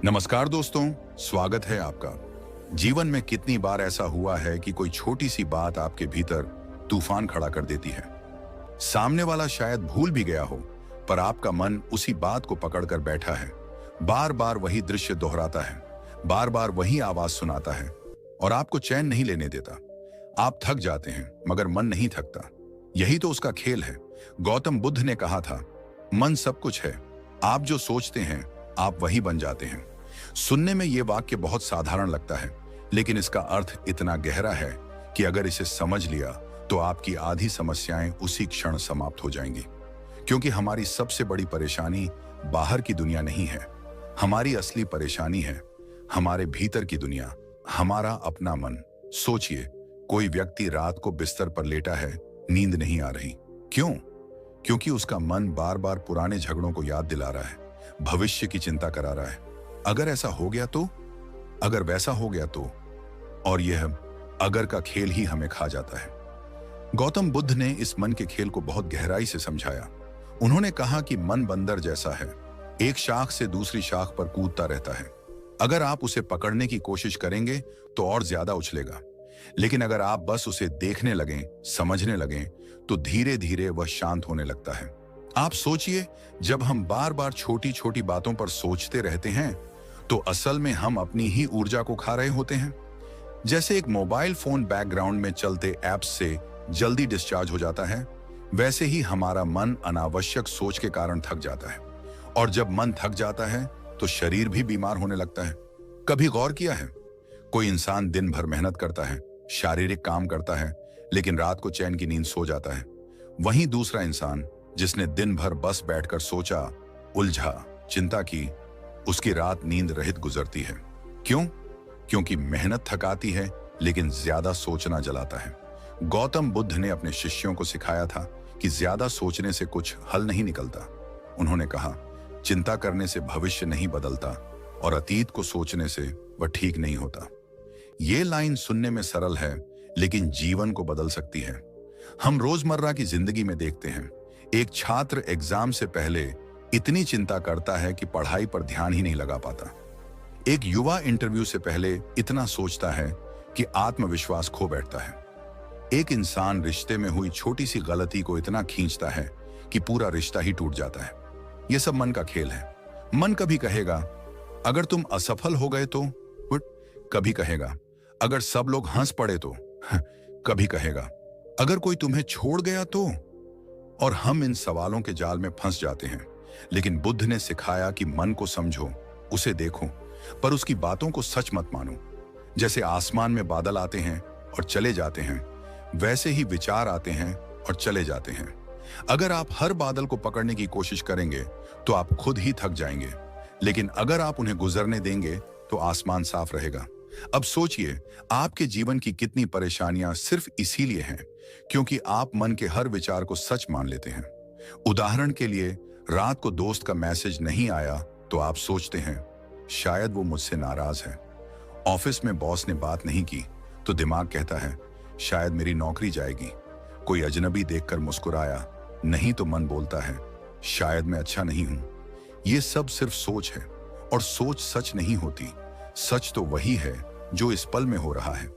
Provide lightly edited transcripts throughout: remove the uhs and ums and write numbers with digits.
नमस्कार दोस्तों, स्वागत है आपका। जीवन में कितनी बार ऐसा हुआ है कि कोई छोटी सी बात आपके भीतर तूफान खड़ा कर देती है। सामने वाला शायद भूल भी गया हो, पर आपका मन उसी बात को पकड़ कर बैठा है। बार बार वही दृश्य दोहराता है, बार बार वही आवाज सुनाता है और आपको चैन नहीं लेने देता। आप थक जाते हैं मगर मन नहीं थकता। यही तो उसका खेल है। गौतम बुद्ध ने कहा था, मन सब कुछ है, आप जो सोचते हैं आप वही बन जाते हैं। सुनने में यह वाक्य बहुत साधारण लगता है, लेकिन इसका अर्थ इतना गहरा है कि अगर इसे समझ लिया तो आपकी आधी समस्याएं उसी क्षण समाप्त हो जाएंगी। क्योंकि हमारी सबसे बड़ी परेशानी बाहर की दुनिया नहीं है, हमारी असली परेशानी है हमारे भीतर की दुनिया, हमारा अपना मन। सोचिए, कोई व्यक्ति रात को बिस्तर पर लेटा है, नींद नहीं आ रही। क्यों? क्योंकि उसका मन बार बार पुराने झगड़ों को याद दिला रहा है, भविष्य की चिंता करा रहा है। अगर ऐसा हो गया तो, अगर वैसा हो गया तो, और यह अगर का खेल ही हमें खा जाता है। गौतम बुद्ध ने इस मन के खेल को बहुत गहराई से समझाया। उन्होंने कहा कि मन बंदर जैसा है, एक शाख से दूसरी शाख पर कूदता रहता है। अगर आप उसे पकड़ने की कोशिश करेंगे तो और ज्यादा उछलेगा, लेकिन अगर आप बस उसे देखने लगें, समझने लगें, तो धीरे धीरे वह शांत होने लगता है। आप सोचिए, जब हम बार बार छोटी छोटी बातों पर सोचते रहते हैं तो असल में हम अपनी ही ऊर्जा को खा रहे होते हैं। जैसे एक मोबाइल फोन बैकग्राउंड में चलते ऐप्स से जल्दी डिस्चार्ज हो जाता है, वैसे ही हमारा मन अनावश्यक सोच के कारण थक जाता है। और जब मन थक जाता है तो शरीर भी बीमार होने लगता है। कभी गौर किया है, कोई इंसान दिन भर मेहनत करता है, शारीरिक काम करता है, लेकिन रात को चैन की नींद सो जाता है। वहीं दूसरा इंसान जिसने दिन भर बस बैठकर सोचा, उलझा, चिंता की, उसकी रात नींद रहित गुजरती है। क्यों? क्योंकि मेहनत थकाती है, लेकिन ज्यादा सोचना जलाता है। गौतम बुद्ध ने अपने शिष्यों को सिखाया था कि ज्यादा सोचने से कुछ हल नहीं निकलता। उन्होंने कहा, चिंता करने से भविष्य नहीं बदलता और अतीत को सोचने से वह ठीक नहीं होता। ये लाइन सुनने में सरल है, लेकिन जीवन को बदल सकती है। हम रोजमर्रा की जिंदगी में देखते हैं, एक छात्र एग्जाम से पहले इतनी चिंता करता है कि पढ़ाई पर ध्यान ही नहीं लगा पाता। एक युवा इंटरव्यू से पहले इतना सोचता है कि आत्मविश्वास खो बैठता है। एक इंसान रिश्ते में हुई छोटी सी गलती को इतना खींचता है कि पूरा रिश्ता ही टूट जाता है। यह सब मन का खेल है। मन कभी कहेगा, अगर तुम असफल हो गए तो, कभी कहेगा अगर सब लोग हंस पड़े तो, कभी कहेगा अगर कोई तुम्हें छोड़ गया तो। और हम इन सवालों के जाल में फंस जाते हैं। लेकिन बुद्ध ने सिखाया कि मन को समझो, उसे देखो, पर उसकी बातों को सच मत मानो। जैसे आसमान में बादल आते हैं और चले जाते हैं, वैसे ही विचार आते हैं और चले जाते हैं। अगर आप हर बादल को पकड़ने की कोशिश करेंगे तो आप खुद ही थक जाएंगे, लेकिन अगर आप उन्हें गुजरने देंगे तो आसमान साफ रहेगा। अब सोचिए, आपके जीवन की कितनी परेशानियां सिर्फ इसीलिए हैं क्योंकि आप मन के हर विचार को सच मान लेते हैं। उदाहरण के लिए, रात को दोस्त का मैसेज नहीं आया तो आप सोचते हैं, शायद वो मुझसे नाराज है। ऑफिस में बॉस ने बात नहीं की तो दिमाग कहता है, शायद मेरी नौकरी जाएगी। कोई अजनबी देखकर मुस्कुराया नहीं तो मन बोलता है, शायद मैं अच्छा नहीं हूं। ये सब सिर्फ सोच है, और सोच सच नहीं होती। सच तो वही है जो इस पल में हो रहा है।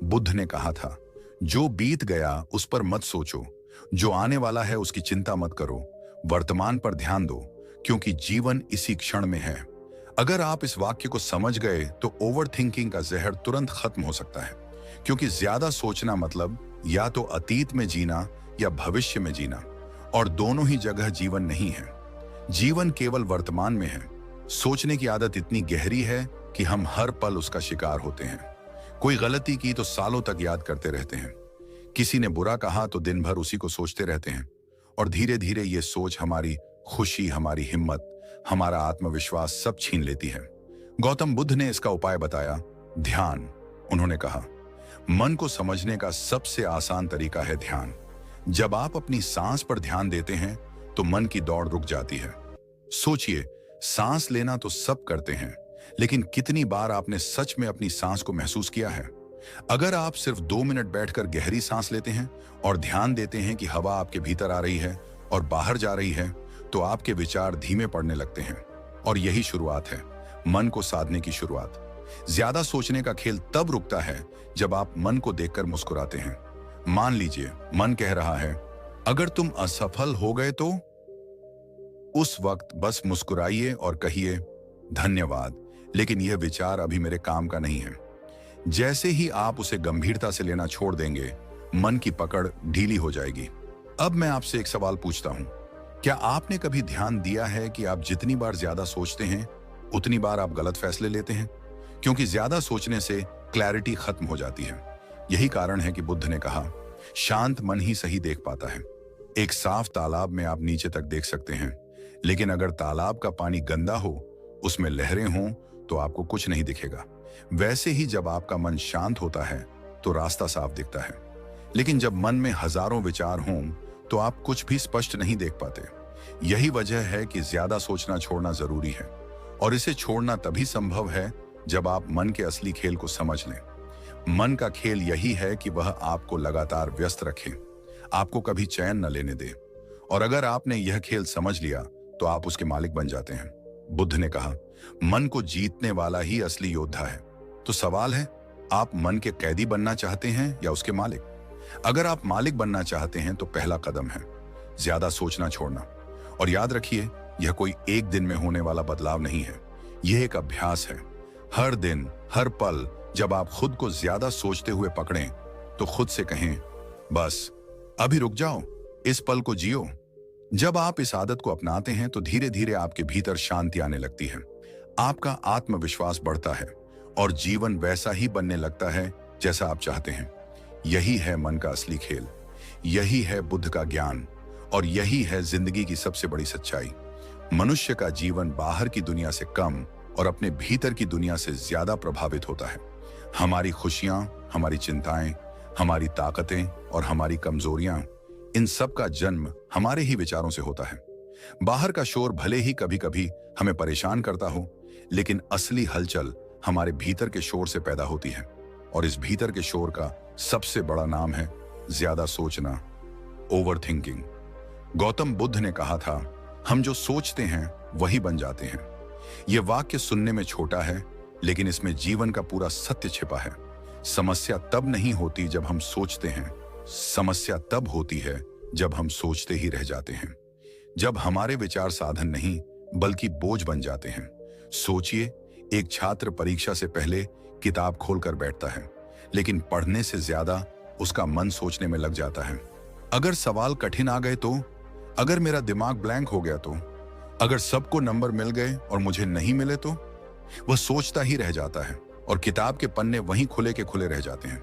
बुद्ध ने कहा था, जो बीत गया उस पर मत सोचो, जो आने वाला है उसकी चिंता मत करो, वर्तमान पर ध्यान दो, क्योंकि जीवन इसी क्षण में है। अगर आप इस वाक्य को समझ गए तो ओवर थिंकिंग का जहर तुरंत खत्म हो सकता है। क्योंकि ज्यादा सोचना मतलब या तो अतीत में जीना या भविष्य में जीना, और दोनों ही जगह जीवन नहीं है। जीवन केवल वर्तमान में है। सोचने की आदत इतनी गहरी है कि हम हर पल उसका शिकार होते हैं। कोई गलती की तो सालों तक याद करते रहते हैं। किसी ने बुरा कहा तो दिन भर उसी को सोचते रहते हैं, और धीरे धीरे ये सोच हमारी खुशी, हमारी हिम्मत, हमारा आत्मविश्वास सब छीन लेती है। गौतम बुद्ध ने इसका उपाय बताया, ध्यान। उन्होंने कहा, मन को समझने का सबसे आसान तरीका है ध्यान। जब आप अपनी सांस पर ध्यान देते हैं तो मन की दौड़ रुक जाती है। सोचिए, सांस लेना तो सब करते हैं, लेकिन कितनी बार आपने सच में अपनी सांस को महसूस किया है? अगर आप सिर्फ 2 मिनट बैठकर गहरी सांस लेते हैं और ध्यान देते हैं कि हवा आपके भीतर आ रही है और बाहर जा रही है, तो आपके विचार धीमे पड़ने लगते हैं। और यही शुरुआत है। मन को साधने की शुरुआत। ज्यादा सोचने का खेल तब रुकता है जब आप मन को देखकर मुस्कुराते हैं। मान लीजिए मन कह रहा है, अगर तुम असफल हो गए तो। उस वक्त बस मुस्कुराइए और कहिए, धन्यवाद, लेकिन यह विचार अभी मेरे काम का नहीं है। जैसे ही आप उसे गंभीरता से लेना छोड़ देंगे, मन की पकड़ ढीली हो जाएगी। अब मैं आपसे एक सवाल पूछता हूं, क्या आपने कभी ध्यान दिया है कि आप जितनी बार ज्यादा सोचते हैं, उतनी बार आप गलत फैसले लेते हैं? क्योंकि ज्यादा सोचने से क्लैरिटी खत्म हो जाती है। यही कारण है कि बुद्ध ने कहा, शांत मन ही सही देख पाता है। एक साफ तालाब में आप नीचे तक देख सकते हैं, लेकिन अगर तालाब का पानी गंदा हो, उसमें लहरें हों, तो आपको कुछ नहीं दिखेगा। वैसे ही जब आपका मन शांत होता है तो रास्ता साफ दिखता है, लेकिन जब मन में हजारों विचार हों तो आप कुछ भी स्पष्ट नहीं देख पाते। यही वजह है कि ज्यादा सोचना छोड़ना जरूरी है, और इसे छोड़ना तभी संभव है जब आप मन के असली खेल को समझ लें। मन का खेल यही है कि वह आपको लगातार व्यस्त रखे, आपको कभी चैन न लेने दे। और अगर आपने यह खेल समझ लिया तो आप उसके मालिक बन जाते हैं। बुद्ध ने कहा, मन को जीतने वाला ही असली योद्धा है। तो सवाल है, आप मन के कैदी बनना चाहते हैं या उसके मालिक? अगर आप मालिक बनना चाहते हैं तो पहला कदम है ज्यादा सोचना छोड़ना। और याद रखिए, यह कोई एक दिन में होने वाला बदलाव नहीं है, यह एक अभ्यास है। हर दिन, हर पल जब आप खुद को ज्यादा सोचते हुए पकड़ें तो खुद से कहें, बस अभी रुक जाओ, इस पल को जियो। जब आप इस आदत को अपनाते हैं तो धीरे धीरे आपके भीतर शांति आने लगती है, आपका आत्मविश्वास बढ़ता है और जीवन वैसा ही बनने लगता है जैसा आप चाहते हैं। यही है मन का असली खेल, यही है बुद्ध का ज्ञान, और यही है जिंदगी की सबसे बड़ी सच्चाई। मनुष्य का जीवन बाहर की दुनिया से कम और अपने भीतर की दुनिया से ज्यादा प्रभावित होता है। हमारी खुशियां, हमारी चिंताएं, हमारी ताकतें और हमारी कमजोरियां, इन सब का जन्म हमारे ही विचारों से होता है। बाहर का शोर भले ही कभी कभी हमें परेशान करता हो, लेकिन असली हलचल हमारे भीतर के शोर से पैदा होती है, और इस भीतर के शोर का सबसे बड़ा नाम है ज्यादा सोचना, ओवर थिंकिंग। गौतम बुद्ध ने कहा था, हम जो सोचते हैं वही बन जाते हैं। यह वाक्य सुनने में छोटा है, लेकिन इसमें जीवन का पूरा सत्य छिपा है। समस्या तब नहीं होती जब हम सोचते हैं, समस्या तब होती है जब हम सोचते ही रह जाते हैं। जब हमारे विचार साधन नहीं बल्कि बोझ बन जाते हैं। सोचिए, एक छात्र परीक्षा से पहले किताब खोलकर बैठता है, लेकिन पढ़ने से ज्यादा उसका मन सोचने में लग जाता है। अगर सवाल कठिन आ गए तो, अगर मेरा दिमाग ब्लैंक हो गया तो, अगर सबको नंबर मिल गए और मुझे नहीं मिले तो, वह सोचता ही रह जाता है और किताब के पन्ने वहीं खुले के खुले रह जाते हैं।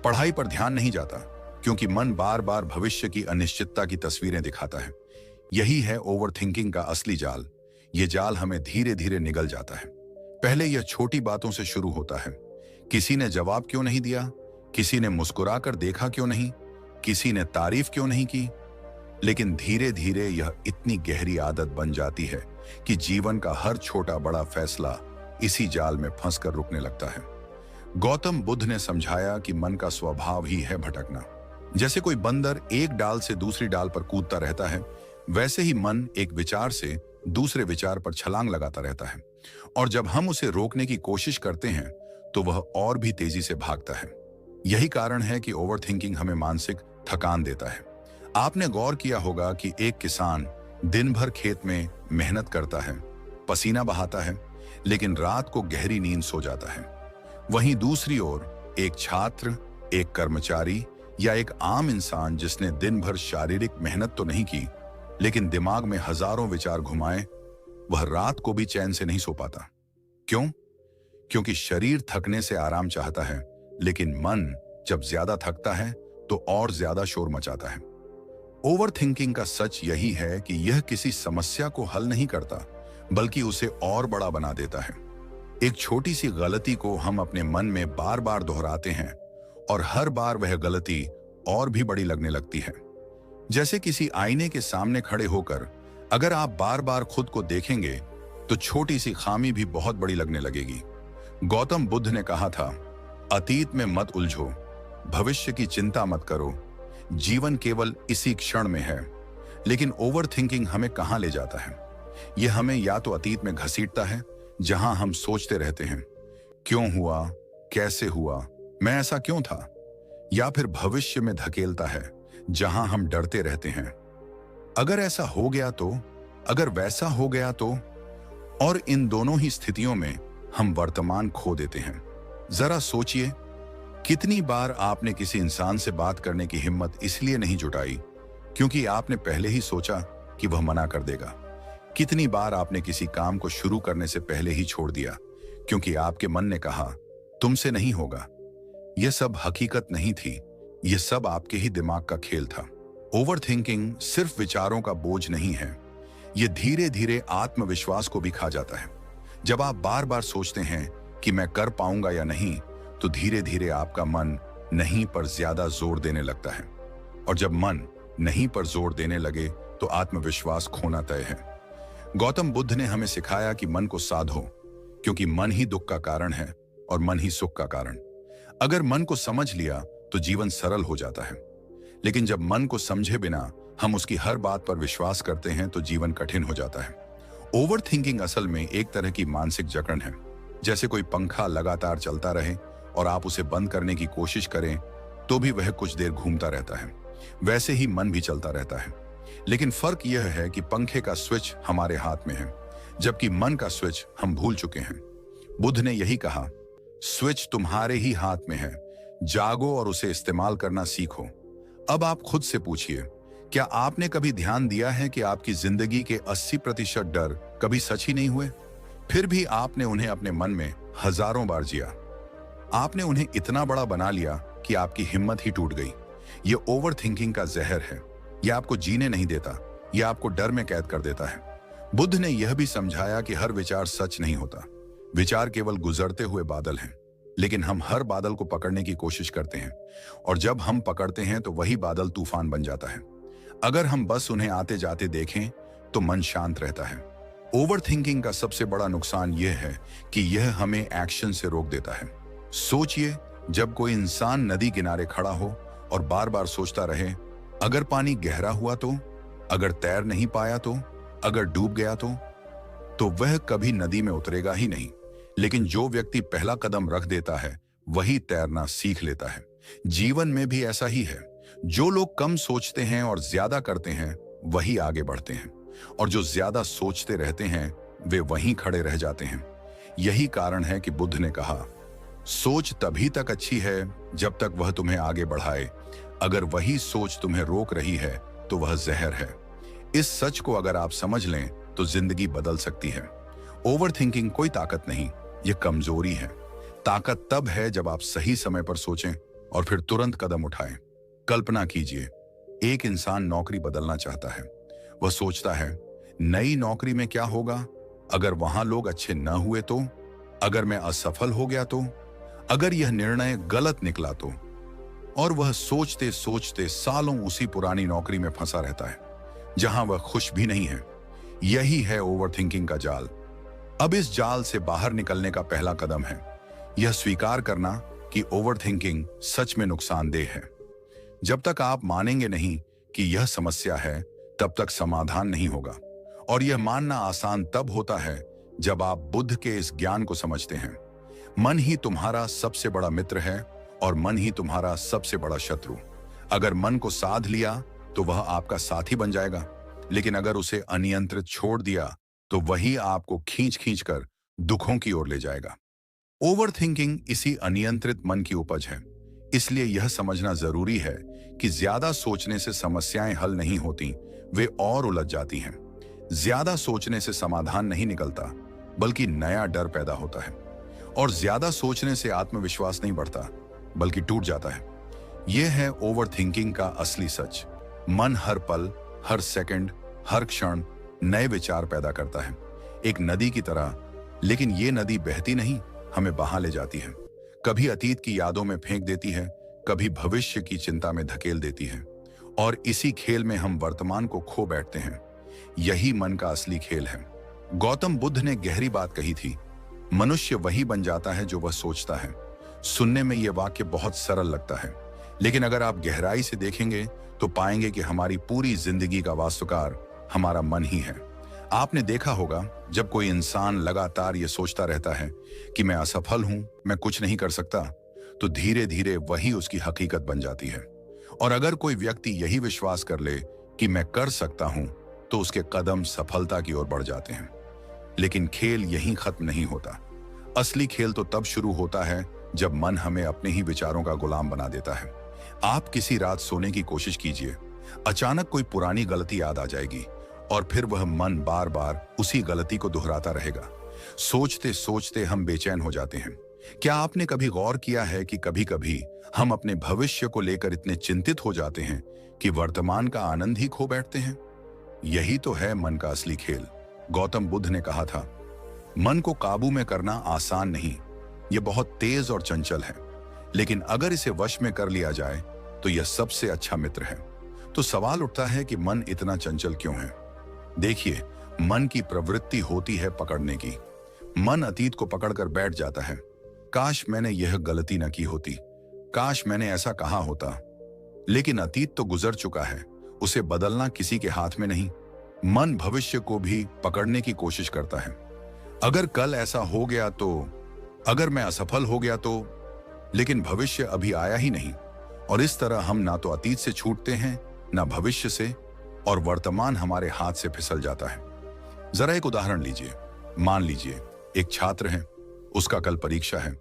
पढ़ाई पर ध्यान नहीं जाता, क्योंकि मन बार बार भविष्य की अनिश्चितता की तस्वीरें दिखाता है। यही है ओवर थिंकिंग का असली जाल। ये जाल हमें धीरे धीरे निगल जाता है। पहले यह छोटी बातों से शुरू होता है। किसी ने जवाब क्यों नहीं दिया, किसी ने मुस्कुराकर देखा क्यों नहीं, किसी ने तारीफ क्यों नहीं की। लेकिन धीरे धीरे यह इतनी गहरी आदत बन जाती है कि जीवन का हर छोटा बड़ा फैसला इसी जाल में फंसकर रुकने लगता है। गौतम बुद्ध ने समझाया कि मन का स्वभाव ही है भटकना। जैसे कोई बंदर एक डाल से दूसरी डाल पर कूदता रहता है, वैसे ही मन एक विचार से दूसरे विचार पर छलांग लगाता रहता है, और जब हम उसे रोकने की कोशिश करते हैं तो वह और भी तेजी से भागता है। यही कारण है कि ओवर थिंकिंग हमें मानसिक थकान देता है। आपने गौर किया होगा कि एक किसान दिन भर खेत में मेहनत करता है, पसीना बहाता है, लेकिन रात को गहरी नींद सो जाता है। वहीं दूसरी ओर एक छात्र, एक कर्मचारी या एक आम इंसान जिसने दिन भर शारीरिक मेहनत तो नहीं की, लेकिन दिमाग में हजारों विचार घुमाए, वह रात को भी चैन से नहीं सो पाता। क्यों? क्योंकि शरीर थकने से आराम चाहता है, लेकिन मन जब ज्यादा थकता है तो और ज्यादा शोर मचाता है। ओवर थिंकिंग का सच यही है कि यह किसी समस्या को हल नहीं करता, बल्कि उसे और बड़ा बना देता है। एक छोटी सी गलती को हम अपने मन में बार बार दोहराते हैं, और हर बार वह गलती और भी बड़ी लगने लगती है। जैसे किसी आईने के सामने खड़े होकर अगर आप बार बार खुद को देखेंगे तो छोटी सी खामी भी बहुत बड़ी लगने लगेगी। गौतम बुद्ध ने कहा था, अतीत में मत उलझो, भविष्य की चिंता मत करो, जीवन केवल इसी क्षण में है। लेकिन ओवर थिंकिंग हमें कहां ले जाता है? यह हमें या तो अतीत में घसीटता है, जहां हम सोचते रहते हैं, क्यों हुआ, कैसे हुआ, मैं ऐसा क्यों था, या फिर भविष्य में धकेलता है, जहां हम डरते रहते हैं, अगर ऐसा हो गया तो, अगर वैसा हो गया तो। और इन दोनों ही स्थितियों में हम वर्तमान खो देते हैं। जरा सोचिए, कितनी बार आपने किसी इंसान से बात करने की हिम्मत इसलिए नहीं जुटाई क्योंकि आपने पहले ही सोचा कि वह मना कर देगा। कितनी बार आपने किसी काम को शुरू करने से पहले ही छोड़ दिया क्योंकि आपके मन ने कहा तुमसे नहीं होगा। यह सब हकीकत नहीं थी, यह सब आपके ही दिमाग का खेल था। ओवर थिंकिंग सिर्फ विचारों का बोझ नहीं है, यह धीरे धीरे आत्मविश्वास को भी खा जाता है। जब आप बार बार सोचते हैं कि मैं कर पाऊंगा या नहीं, तो धीरे धीरे आपका मन नहीं पर ज्यादा जोर देने लगता है। और जब मन नहीं पर जोर देने लगे तो आत्मविश्वास खोना तय है। गौतम बुद्ध ने हमें सिखाया कि मन को साधो, क्योंकि मन ही दुख का कारण है और मन ही सुख का कारण। अगर मन को समझ लिया तो जीवन सरल हो जाता है, लेकिन जब मन को समझे बिना हम उसकी हर बात पर विश्वास करते हैं तो जीवन कठिन हो जाता है। ओवर थिंकिंग असल में एक तरह की मानसिक जकड़न है। जैसे कोई पंखा लगातार चलता रहे और आप उसे बंद करने की कोशिश करें तो भी वह कुछ देर घूमता रहता है, वैसे ही मन भी चलता रहता है। लेकिन फर्क यह है कि पंखे का स्विच हमारे हाथ में है, जबकि मन का स्विच हम भूल चुके हैं। बुद्ध ने यही कहा, स्विच तुम्हारे ही हाथ में है, जागो और उसे इस्तेमाल करना सीखो। अब आप खुद से पूछिए, क्या आपने कभी ध्यान दिया है कि आपकी जिंदगी के 80% डर कभी सच ही नहीं हुए, फिर भी आपने उन्हें अपने मन में हजारों बार जिया। आपने उन्हें इतना बड़ा बना लिया कि आपकी हिम्मत ही टूट गई। यह ओवर थिंकिंग का जहर है। यह आपको जीने नहीं देता, यह आपको डर में कैद कर देता है। बुद्ध ने यह भी समझाया कि हर विचार सच नहीं होता। विचार केवल गुजरते हुए बादल हैं, लेकिन हम हर बादल को पकड़ने की कोशिश करते हैं, और जब हम पकड़ते हैं तो वही बादल तूफान बन जाता है। अगर हम बस उन्हें आते जाते देखें तो मन शांत रहता है। ओवर थिंकिंग का सबसे बड़ा नुकसान यह है कि यह हमें एक्शन से रोक देता है। सोचिए, जब कोई इंसान नदी किनारे खड़ा हो और बार बार सोचता रहे, अगर पानी गहरा हुआ तो, अगर तैर नहीं पाया तो, अगर डूब गया तो वह कभी नदी में उतरेगा ही नहीं। लेकिन जो व्यक्ति पहला कदम रख देता है वही तैरना सीख लेता है। जीवन में भी ऐसा ही है। जो लोग कम सोचते हैं और ज्यादा करते हैं वही आगे बढ़ते हैं, और जो ज्यादा सोचते रहते हैं वे वहीं खड़े रह जाते हैं। यही कारण है कि बुद्ध ने कहा, सोच तभी तक अच्छी है जब तक वह तुम्हें आगे बढ़ाए। अगर वही सोच तुम्हें रोक रही है तो वह जहर है। इस सच को अगर आप समझ लें तो जिंदगी बदल सकती है। ओवर थिंकिंग कोई ताकत नहीं, यह कमजोरी है। ताकत तब है जब आप सही समय पर सोचें और फिर तुरंत कदम उठाएं। कल्पना कीजिए, एक इंसान नौकरी बदलना चाहता है। वह सोचता है, नई नौकरी में क्या होगा, अगर वहां लोग अच्छे न हुए तो, अगर मैं असफल हो गया तो, अगर यह निर्णय गलत निकला तो। और वह सोचते सोचते सालों उसी पुरानी नौकरी में फंसा रहता है जहां वह खुश भी नहीं है। यही है ओवर थिंकिंग का जाल। अब इस जाल से बाहर निकलने का पहला कदम है यह स्वीकार करना कि ओवर थिंकिंग सच में नुकसानदेह है। जब तक आप मानेंगे नहीं कि यह समस्या है, तब तक समाधान नहीं होगा। और यह मानना आसान तब होता है जब आप बुद्ध के इस ज्ञान को समझते हैं। मन ही तुम्हारा सबसे बड़ा मित्र है और मन ही तुम्हारा सबसे बड़ा शत्रु। अगर मन को साध लिया तो वह आपका साथी बन जाएगा, लेकिन अगर उसे अनियंत्रित छोड़ दिया तो वही आपको खींच खींच कर दुखों की ओर ले जाएगा। ओवर थिंकिंग इसी अनियंत्रित मन की उपज है। इसलिए यह समझना जरूरी है कि ज्यादा सोचने से समस्याएं हल नहीं होती, वे और उलझ जाती हैं। ज्यादा सोचने से समाधान नहीं निकलता, बल्कि नया डर पैदा होता है। और ज्यादा सोचने से आत्मविश्वास नहीं बढ़ता, बल्कि टूट जाता है। यह है ओवर थिंकिंग का असली सच। मन हर पल, हर सेकंड, हर क्षण नए विचार पैदा करता है, एक नदी की तरह। लेकिन ये नदी बहती नहीं, हमें बहा ले जाती है। कभी अतीत की यादों में फेंक देती है, कभी भविष्य की चिंता में धकेल देती है, और इसी खेल में हम वर्तमान को खो बैठते हैं। यही मन का असली खेल है। गौतम बुद्ध ने गहरी बात कही थी, मनुष्य वही बन जाता है जो वह सोचता है। सुनने में यह वाक्य बहुत सरल लगता है, लेकिन अगर आप गहराई से देखेंगे तो पाएंगे कि हमारी पूरी जिंदगी का वास्तुकार हमारा मन ही है। आपने देखा होगा जब कोई इंसान लगातार ये सोचता रहता है कि मैं असफल हूं, मैं कुछ नहीं कर सकता, तो धीरे धीरे वही उसकी हकीकत बन जाती है। और अगर कोई व्यक्ति यही विश्वास कर ले कि मैं कर सकता हूं, तो उसके कदम सफलता की ओर बढ़ जाते हैं। लेकिन खेल यहीं खत्म नहीं होता। असली खेल तो तब शुरू होता है जब मन हमें अपने ही विचारों का गुलाम बना देता है। आप किसी रात सोने की कोशिश कीजिए, अचानक कोई पुरानी गलती याद आ जाएगी और फिर वह मन बार बार उसी गलती को दोहराता रहेगा। सोचते सोचते हम बेचैन हो जाते हैं। क्या आपने कभी गौर किया है कि कभी कभी हम अपने भविष्य को लेकर इतने चिंतित हो जाते हैं कि वर्तमान का आनंद ही खो बैठते हैं? यही तो है मन का असली खेल। गौतम बुद्ध ने कहा था, मन को काबू में करना आसान नहीं, यह बहुत तेज और चंचल है, लेकिन अगर इसे वश में कर लिया जाए तो यह सबसे अच्छा मित्र है। तो सवाल उठता है कि मन इतना चंचल क्यों है? देखिए, मन की प्रवृत्ति होती है पकड़ने की। मन अतीत को पकड़कर बैठ जाता है। काश मैंने यह गलती न की होती, काश मैंने ऐसा कहा होता। लेकिन अतीत तो गुजर चुका है, उसे बदलना किसी के हाथ में नहीं। मन भविष्य को भी पकड़ने की कोशिश करता है। अगर कल ऐसा हो गया तो, अगर मैं असफल हो गया तो, लेकिन भविष्य अभी आया ही नहीं। और इस तरह हम ना तो अतीत से छूटते हैं, ना भविष्य से, और वर्तमान हमारे हाथ से फिसल जाता है। जरा एक उदाहरण लीजिए। मान लीजिए एक छात्र है, उसका कल परीक्षा है।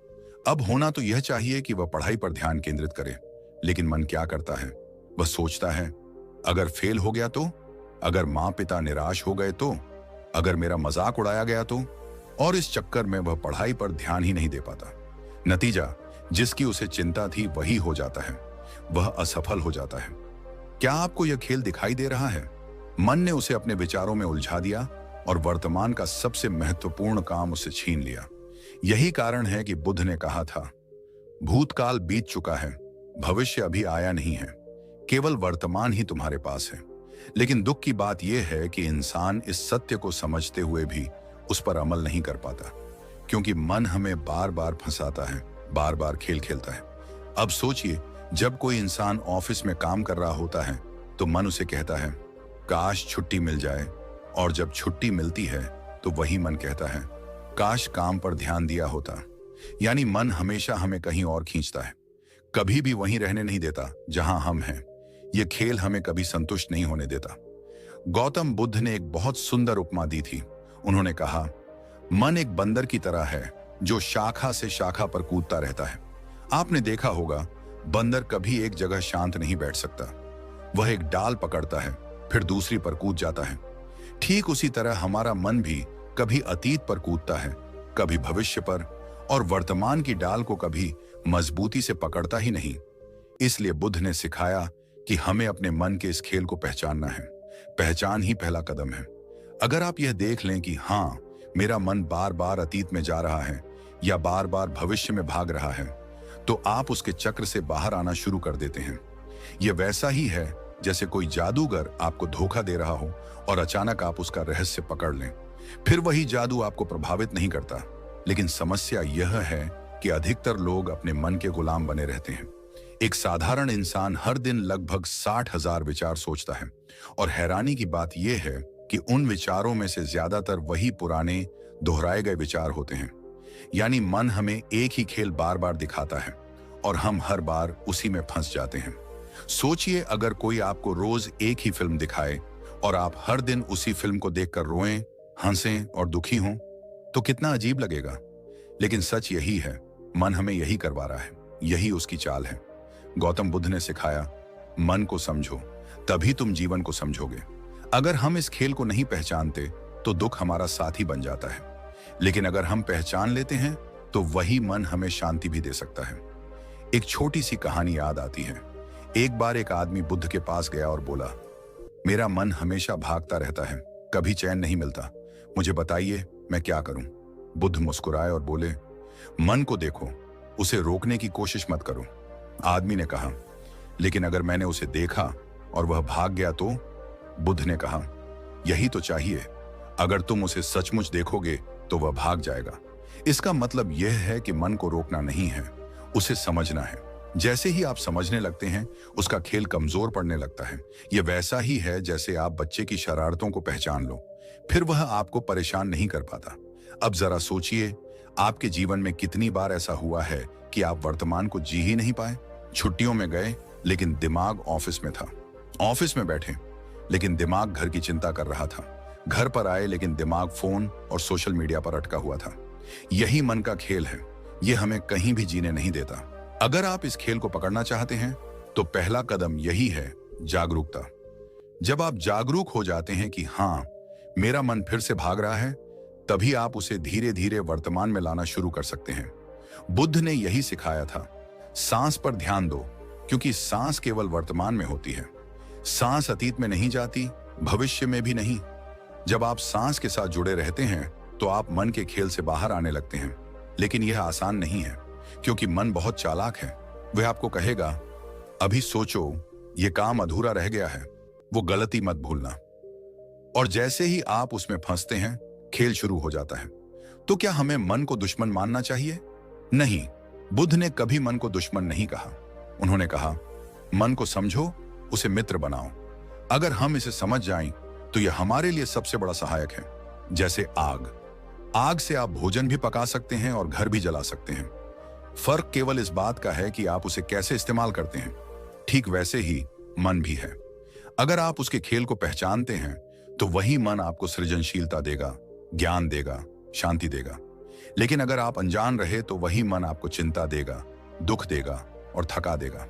अब होना तो यह चाहिए कि वह पढ़ाई पर ध्यान केंद्रित करे, लेकिन मन क्या करता है? वह सोचता है, अगर फेल हो गया तो, अगर माँ पिता निराश हो गए तो, अगर मेरा मजाक उड़ाया गया तो, और इस चक्कर में वह पढ़ाई पर ध्यान ही नहीं दे पाता। नतीजा, जिसकी उसे चिंता थी वही हो जाता है, वह असफल हो जाता है। क्या आपको यह खेल दिखाई दे रहा है? मन ने उसे अपने विचारों में उलझा दिया और वर्तमान का सबसे महत्वपूर्ण काम उसे छीन लिया। यही कारण है कि बुद्ध ने कहा था, भूतकाल बीत चुका है, भविष्य अभी आया नहीं है, केवल वर्तमान ही तुम्हारे पास है। लेकिन दुख की बात यह है कि इंसान इस सत्य को समझते हुए भी उस पर अमल नहीं कर पाता, क्योंकि मन हमें बार बार फंसाता है, बार बार खेल खेलता है। अब सोचिए, जब कोई इंसान ऑफिस में काम कर रहा होता है तो मन उसे कहता है, काश छुट्टी मिल जाए, और जब छुट्टी मिलती है तो वही मन कहता है, काश काम पर ध्यान दिया होता। यानी मन हमेशा हमें कहीं और खींचता है, कभी भी वहीं रहने नहीं देता जहां हम हैं। यह खेल हमें कभी संतुष्ट नहीं होने देता। गौतम बुद्ध ने एक बहुत सुंदर उपमा दी थी। उन्होंने कहा, मन एक बंदर की तरह है जो शाखा से शाखा पर कूदता रहता है। आपने देखा होगा, बंदर कभी एक जगह शांत नहीं बैठ सकता। वह एक डाल पकड़ता है, फिर दूसरी पर कूद जाता है। ठीक उसी तरह हमारा मन भी कभी अतीत पर कूदता है, कभी भविष्य पर, और वर्तमान की डाल को कभी मजबूती से पकड़ता ही नहीं। इसलिए बुद्ध ने सिखाया कि हमें अपने मन के इस खेल को पहचानना है। पहचान ही पहला कदम है। अगर आप यह देख लें कि हाँ, मेरा मन बार बार अतीत में जा रहा है या बार बार भविष्य में भाग रहा है, तो आप उसके चक्र से बाहर आना शुरू कर देते हैं। यह वैसा ही है जैसे कोई जादूगर आपको धोखा दे रहा हो और अचानक आप उसका रहस्य पकड़ लें। फिर वही जादू आपको प्रभावित नहीं करता। लेकिन समस्या यह है कि अधिकतर लोग अपने मन के गुलाम बने रहते हैं। एक साधारण इंसान हर दिन लगभग 60,000 विचार सोचता है, और हैरानी की बात यह है कि उन विचारों में से ज्यादातर वही पुराने दोहराए गए विचार होते हैं। यानी मन हमें एक ही खेल बार बार दिखाता है और हम हर बार उसी में फंस जाते हैं। सोचिए, अगर कोई आपको रोज एक ही फिल्म दिखाए और आप हर दिन उसी फिल्म को देखकर रोएं, हंसें और दुखी हों, तो कितना अजीब लगेगा। लेकिन सच यही है, मन हमें यही करवा रहा है, यही उसकी चाल है। गौतम बुद्ध ने सिखाया, मन को समझो, तभी तुम जीवन को समझोगे। अगर हम इस खेल को नहीं पहचानते तो दुख हमारा साथी बन जाता है, लेकिन अगर हम पहचान लेते हैं तो वही मन हमें शांति भी दे सकता है। एक छोटी सी कहानी याद आती है। एक बार एक आदमी बुद्ध के पास गया और बोला, मेरा मन हमेशा भागता रहता है, कभी चैन नहीं मिलता, मुझे बताइए मैं क्या करूं। बुद्ध मुस्कुराए और बोले, मन को देखो, उसे रोकने की कोशिश मत करो। आदमी ने कहा, लेकिन अगर मैंने उसे देखा और वह भाग गया तो? बुद्ध ने कहा, यही तो चाहिए, अगर तुम उसे सचमुच देखोगे तो वह भाग जाएगा। इसका मतलब यह है कि मन को रोकना नहीं है, उसे समझना है। जैसे ही आप समझने लगते हैं, उसका खेल कमजोर पड़ने लगता है। यह वैसा ही है जैसे आप बच्चे की शरारतों को पहचान लो, फिर वह आपको परेशान नहीं कर पाता। अब जरा सोचिए, आपके जीवन में कितनी बार ऐसा हुआ है कि आप वर्तमान को जी ही नहीं पाए। छुट्टियों में गए लेकिन दिमाग ऑफिस में था, ऑफिस में बैठे लेकिन दिमाग घर की चिंता कर रहा था, घर पर आए लेकिन दिमाग फोन और सोशल मीडिया पर अटका हुआ था। यही मन का खेल है, यह हमें कहीं भी जीने नहीं देता। अगर आप इस खेल को पकड़ना चाहते हैं तो पहला कदम यही है, जागरूकता। जब आप जागरूक हो जाते हैं कि हाँ, मेरा मन फिर से भाग रहा है, तभी आप उसे धीरे धीरे वर्तमान में लाना शुरू कर सकते हैं। बुद्ध ने यही सिखाया था, सांस पर ध्यान दो, क्योंकि सांस केवल वर्तमान में होती है। सांस अतीत में नहीं जाती, भविष्य में भी नहीं। जब आप सांस के साथ जुड़े रहते हैं तो आप मन के खेल से बाहर आने लगते हैं। लेकिन यह आसान नहीं है, क्योंकि मन बहुत चालाक है। वह आपको कहेगा, अभी सोचो, यह काम अधूरा रह गया है, वो गलती मत भूलना। और जैसे ही आप उसमें फंसते हैं, खेल शुरू हो जाता है। तो क्या हमें मन को दुश्मन मानना चाहिए? नहीं, बुद्ध ने कभी मन को दुश्मन नहीं कहा। उन्होंने कहा, मन को समझो, उसे मित्र बनाओ। अगर हम इसे समझ जाएं, तो यह हमारे लिए सबसे बड़ा सहायक है। जैसे आग, आग से आप भोजन भी पका सकते हैं और घर भी जला सकते हैं। फर्क केवल इस बात का है कि आप उसे कैसे इस्तेमाल करते हैं। ठीक वैसे ही मन भी है। अगर आप उसके खेल को पहचानते हैं तो वही मन आपको सृजनशीलता देगा, ज्ञान देगा, शांति देगा। लेकिन अगर आप अनजान रहे तो वही मन आपको चिंता देगा, दुख देगा और थका देगा।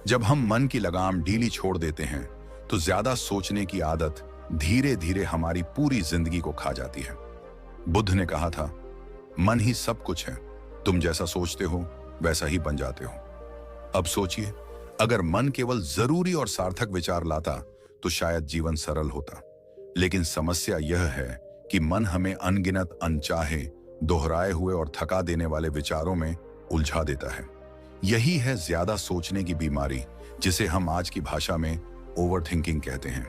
जब हम मन की लगाम ढीली छोड़ देते हैं तो ज्यादा सोचने की आदत धीरे धीरे हमारी पूरी जिंदगी को खा जाती है। बुद्ध ने कहा था, मन ही सब कुछ है, तुम जैसा सोचते हो वैसा ही बन जाते हो। अब सोचिए, अगर मन केवल जरूरी और सार्थक विचार लाता तो शायद जीवन सरल होता। लेकिन समस्या यह है कि मन हमें अनगिनत अनचाहे, दोहराए हुए और थका देने वाले विचारों में उलझा देता है। यही है ज्यादा सोचने की बीमारी, जिसे हम आज की भाषा में ओवरथिंकिंग कहते हैं।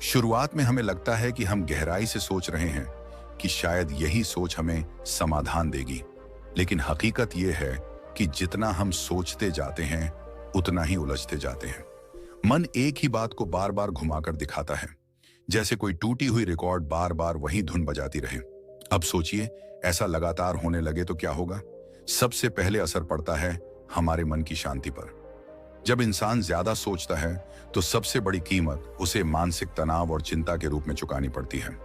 शुरुआत में हमें लगता है कि हम गहराई से सोच रहे हैं, कि शायद यही सोच हमें समाधान देगी। लेकिन हकीकत यह है कि जितना हम सोचते जाते हैं उतना ही उलझते जाते हैं। मन एक ही बात को बार बार घुमाकर दिखाता है, जैसे कोई टूटी हुई रिकॉर्ड बार बार वही धुन बजाती रहे। अब सोचिए, ऐसा लगातार होने लगे तो क्या होगा? सबसे पहले असर पड़ता है हमारे मन की शांति पर। जब इंसान ज्यादा सोचता है तो सबसे बड़ी कीमत उसे मानसिक तनाव और चिंता के रूप में चुकानी पड़ती है।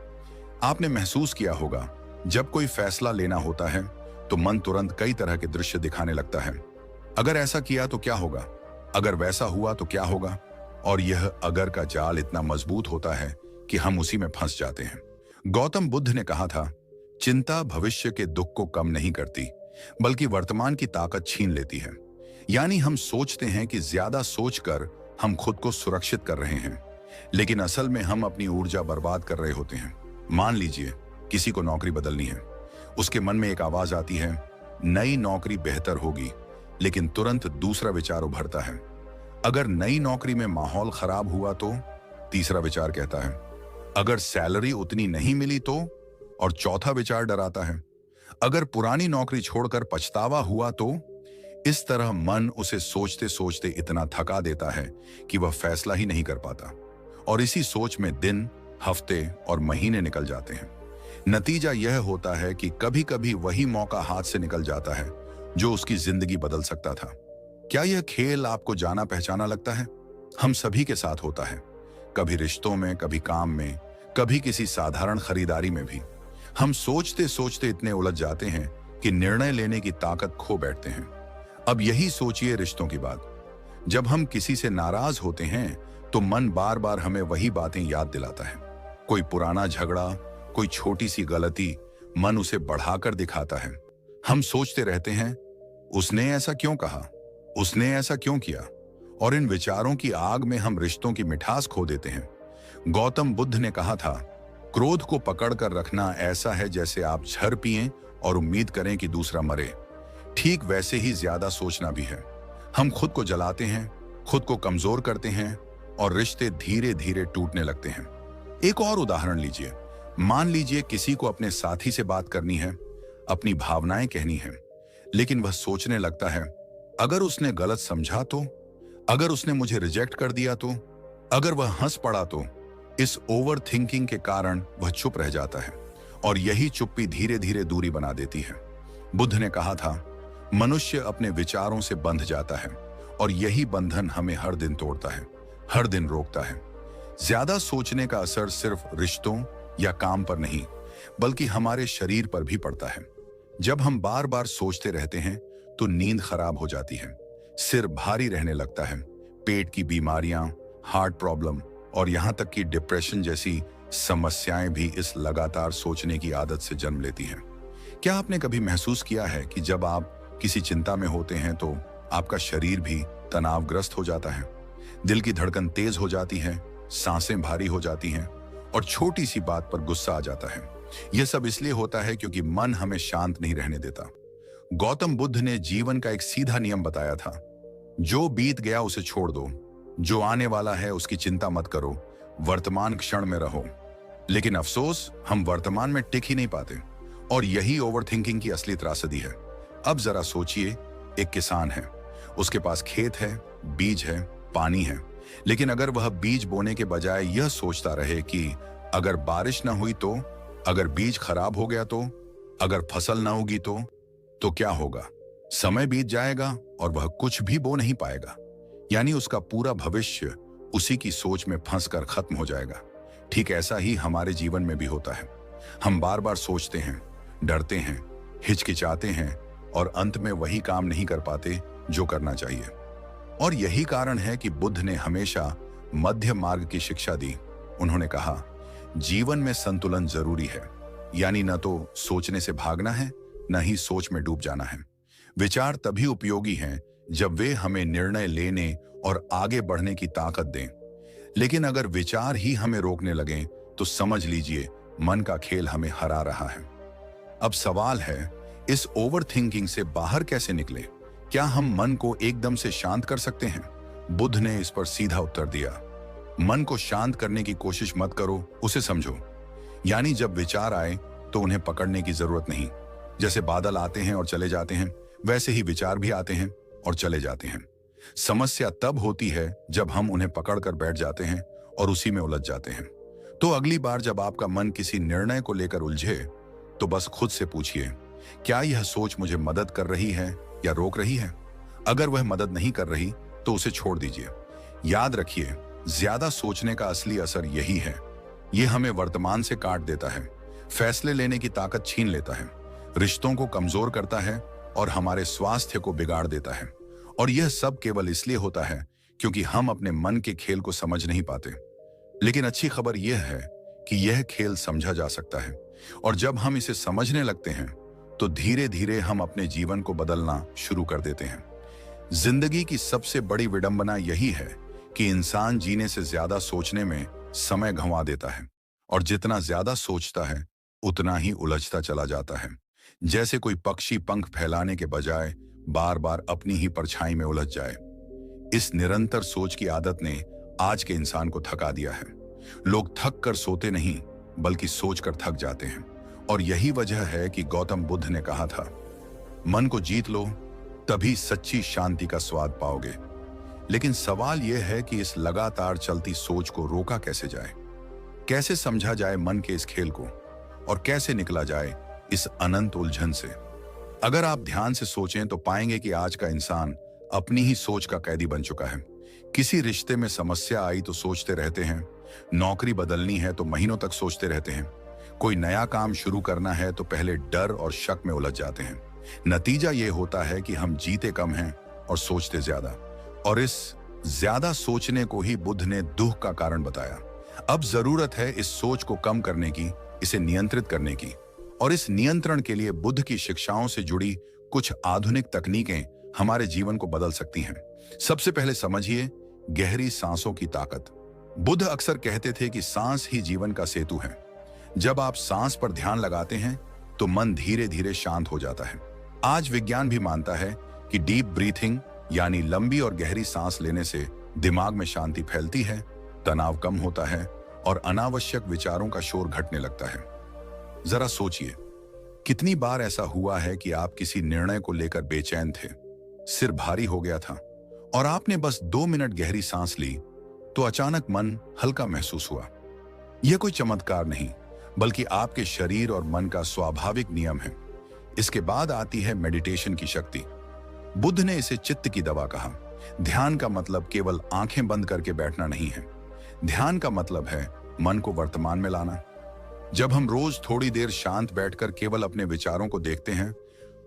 आपने महसूस किया होगा, जब कोई फैसला लेना होता है तो मन तुरंत कई तरह के दृश्य दिखाने लगता है। अगर ऐसा किया तो क्या होगा? अगर वैसा हुआ तो क्या होगा? और यह अगर का जाल इतना मजबूत होता है कि हम उसी में फंस जाते हैं। गौतम बुद्ध ने कहा था, चिंता भविष्य के दुख को कम नहीं करती, बल्कि वर्तमान की ताकत छीन लेती है। यानी हम सोचते हैं कि ज्यादा सोचकर हम खुद को सुरक्षित कर रहे हैं, लेकिन असल में हम अपनी ऊर्जा बर्बाद कर रहे होते हैं। मान लीजिए, किसी को नौकरी बदलनी है। उसके मन में एक आवाज आती है, नई नौकरी बेहतर होगी, लेकिन तुरंत दूसरा विचार उभरता है, अगर नई नौकरी में माहौल खराब हुआ तो? तीसरा विचार कहता है, अगर सैलरी उतनी नहीं मिली तो? और चौथा विचार डराता है, अगर पुरानी नौकरी छोड़कर पछतावा हुआ तो? इस तरह मन उसे सोचते सोचते इतना थका देता है कि वह फैसला ही नहीं कर पाता, और इसी सोच में दिन, हफ्ते और महीने निकल जाते हैं। नतीजा यह होता है कि कभी कभी वही मौका हाथ से निकल जाता है जो उसकी जिंदगी बदल सकता था। क्या यह खेल आपको जाना पहचाना लगता है? हम सभी के साथ होता है, कभी रिश्तों में, कभी काम में, कभी किसी साधारण खरीदारी में भी। हम सोचते सोचते इतने उलझ जाते हैं कि निर्णय लेने की ताकत खो बैठते हैं। अब यही सोचिए रिश्तों की बात। जब हम किसी से नाराज होते हैं तो मन बार बार हमें वही बातें याद दिलाता है। कोई पुराना झगड़ा, कोई छोटी सी गलती, मन उसे बढ़ाकर दिखाता है। हम सोचते रहते हैं, उसने ऐसा क्यों कहा, उसने ऐसा क्यों किया, और इन विचारों की आग में हम रिश्तों की मिठास खो देते हैं। गौतम बुद्ध ने कहा था, क्रोध को पकड़कर रखना ऐसा है जैसे आप झर पिएं और उम्मीद करें कि दूसरा मरे। ठीक वैसे ही ज्यादा सोचना भी है। हम खुद को जलाते हैं, खुद को कमजोर करते हैं और रिश्ते धीरे धीरे टूटने लगते हैं। एक और उदाहरण लीजिए। मान लीजिए किसी को अपने साथी से बात करनी है, अपनी भावनाएं कहनी है, लेकिन वह सोचने लगता है, अगर उसने गलत समझा तो, अगर उसने मुझे रिजेक्ट कर दिया तो, अगर वह हंस पड़ा तो, इस ओवर थिंकिंग के कारण वह चुप रह जाता है और यही चुप्पी धीरे धीरे दूरी बना देती है। बुद्ध ने कहा था, मनुष्य अपने विचारों से बंध जाता है और यही बंधन हमें हर दिन तोड़ता है, हर दिन रोकता है। ज्यादा सोचने का असर सिर्फ रिश्तों या काम पर नहीं, बल्कि हमारे शरीर पर भी पड़ता है। जब हम बार बार सोचते रहते हैं तो नींद खराब हो जाती है, सिर भारी रहने लगता है, पेट की बीमारियां, हार्ट प्रॉब्लम और यहां तक कि डिप्रेशन जैसी समस्याएं भी इस लगातार सोचने की आदत से जन्म लेती हैं। क्या आपने कभी महसूस किया है कि जब आप किसी चिंता में होते हैं तो आपका शरीर भी तनावग्रस्त हो जाता है, दिल की धड़कन तेज हो जाती है, सांसें भारी हो जाती हैं और छोटी सी बात पर गुस्सा आ जाता है। यह सब इसलिए होता है क्योंकि मन हमें शांत नहीं रहने देता। गौतम बुद्ध ने जीवन का एक सीधा नियम बताया था, जो बीत गया उसे छोड़ दो, जो आने वाला है उसकी चिंता मत करो, वर्तमान क्षण में रहो। लेकिन अफसोस, हम वर्तमान में टिक ही नहीं पाते और यही ओवरथिंकिंग की असली त्रासदी है। अब जरा सोचिए, एक किसान है, उसके पास खेत है, बीज है, पानी है, लेकिन अगर वह बीज बोने के बजाय यह सोचता रहे कि अगर बारिश ना हुई तो, अगर बीज खराब हो गया तो, अगर फसल ना होगी तो क्या होगा? समय बीत जाएगा और वह कुछ भी बो नहीं पाएगा। यानी उसका पूरा भविष्य उसी की सोच में फंसकर खत्म हो जाएगा। ठीक ऐसा ही हमारे जीवन में भी होता है। हम बार बार सोचते हैं, डरते हैं, हिचकिचाते हैं और अंत में वही काम नहीं कर पाते जो करना चाहिए। और यही कारण है कि बुद्ध ने हमेशा मध्य मार्ग की शिक्षा दी। उन्होंने कहा, जीवन में संतुलन जरूरी है, यानी न तो सोचने से भागना है, न ही सोच में डूब जाना है। विचार तभी उपयोगी हैं जब वे हमें निर्णय लेने और आगे बढ़ने की ताकत दें। लेकिन अगर विचार ही हमें रोकने लगें तो समझ लीजिए मन का खेल हमें हरा रहा है। अब सवाल है, इस ओवरथिंकिंग से बाहर कैसे निकले? क्या हम मन को एकदम से शांत कर सकते हैं? बुद्ध ने इस पर सीधा उत्तर दिया, मन को शांत करने की कोशिश मत करो, उसे समझो। यानी जब विचार आए तो उन्हें पकड़ने की जरूरत नहीं। जैसे बादल आते हैं और चले जाते हैं, वैसे ही विचार भी आते हैं और चले जाते हैं। समस्या तब होती है जब हम उन्हें पकड़कर बैठ जाते हैं और उसी में उलझ जाते हैं। तो अगली बार जब आपका मन किसी निर्णय को लेकर उलझे तो बस खुद से पूछिए, क्या यह सोच मुझे मदद कर रही है या रोक रही है? अगर वह मदद नहीं कर रही तो उसे छोड़ दीजिए। याद रखिए, ज्यादा सोचने का असली असर यही है, यह हमें वर्तमान से काट देता है, फैसले लेने की ताकत छीन लेता है, रिश्तों को कमजोर करता है और हमारे स्वास्थ्य को बिगाड़ देता है। और यह सब केवल इसलिए होता है क्योंकि हम अपने मन के खेल को समझ नहीं पाते। लेकिन अच्छी खबर यह है कि यह खेल समझा जा सकता है और जब हम इसे समझने लगते हैं तो धीरे धीरे हम अपने जीवन को बदलना शुरू कर देते हैं। जिंदगी की सबसे बड़ी विडंबना यही है कि इंसान जीने से ज्यादा सोचने में समय गंवा देता है और जितना ज्यादा सोचता है उतना ही उलझता चला जाता है। जैसे कोई पक्षी पंख फैलाने के बजाय बार बार अपनी ही परछाई में उलझ जाए। इस निरंतर सोच की आदत ने आज के इंसान को थका दिया है। लोग थक कर सोते नहीं बल्कि सोचकर थक जाते हैं। और यही वजह है कि गौतम बुद्ध ने कहा था, मन को जीत लो, तभी सच्ची शांति का स्वाद पाओगे। लेकिन सवाल यह है कि इस लगातार चलती सोच को रोका कैसे जाए? कैसे समझा जाए मन के इस खेल को और कैसे निकला जाए इस अनंत उलझन से? अगर आप ध्यान से सोचें तो पाएंगे कि आज का इंसान अपनी ही सोच का कैदी बन चुका है। किसी रिश्ते में समस्या आई तो सोचते रहते हैं, नौकरी बदलनी है तो महीनों तक सोचते रहते हैं, कोई नया काम शुरू करना है तो पहले डर और शक में उलझ जाते हैं। नतीजा यह होता है कि हम जीते कम हैं और सोचते ज्यादा। और इस ज्यादा सोचने को ही बुद्ध ने दुख का कारण बताया। अब जरूरत है इस सोच को कम करने की, इसे नियंत्रित करने की। और इस नियंत्रण के लिए बुद्ध की शिक्षाओं से जुड़ी कुछ आधुनिक तकनीकें हमारे जीवन को बदल सकती हैं। सबसे पहले समझिए गहरी सांसों की ताकत। बुद्ध अक्सर कहते थे कि सांस ही जीवन का सेतु है। जब आप सांस पर ध्यान लगाते हैं तो मन धीरे धीरे शांत हो जाता है। आज विज्ञान भी मानता है कि डीप ब्रीथिंग यानी लंबी और गहरी सांस लेने से दिमाग में शांति फैलती है, तनाव कम होता है और अनावश्यक विचारों का शोर घटने लगता है। जरा सोचिए, कितनी बार ऐसा हुआ है कि आप किसी निर्णय को लेकर बेचैन थे, सिर भारी हो गया था और आपने बस 2 मिनट गहरी सांस ली तो अचानक मन हल्का महसूस हुआ। यह कोई चमत्कार नहीं, बल्कि आपके शरीर और मन का स्वाभाविक नियम है। इसके बाद आती है मेडिटेशन की शक्ति। बुद्ध ने इसे चित्त की दवा कहा। ध्यान का मतलब केवल आंखें बंद करके बैठना नहीं है। ध्यान का मतलब है मन को वर्तमान में लाना। जब हम रोज थोड़ी देर शांत बैठकर केवल अपने विचारों को देखते हैं,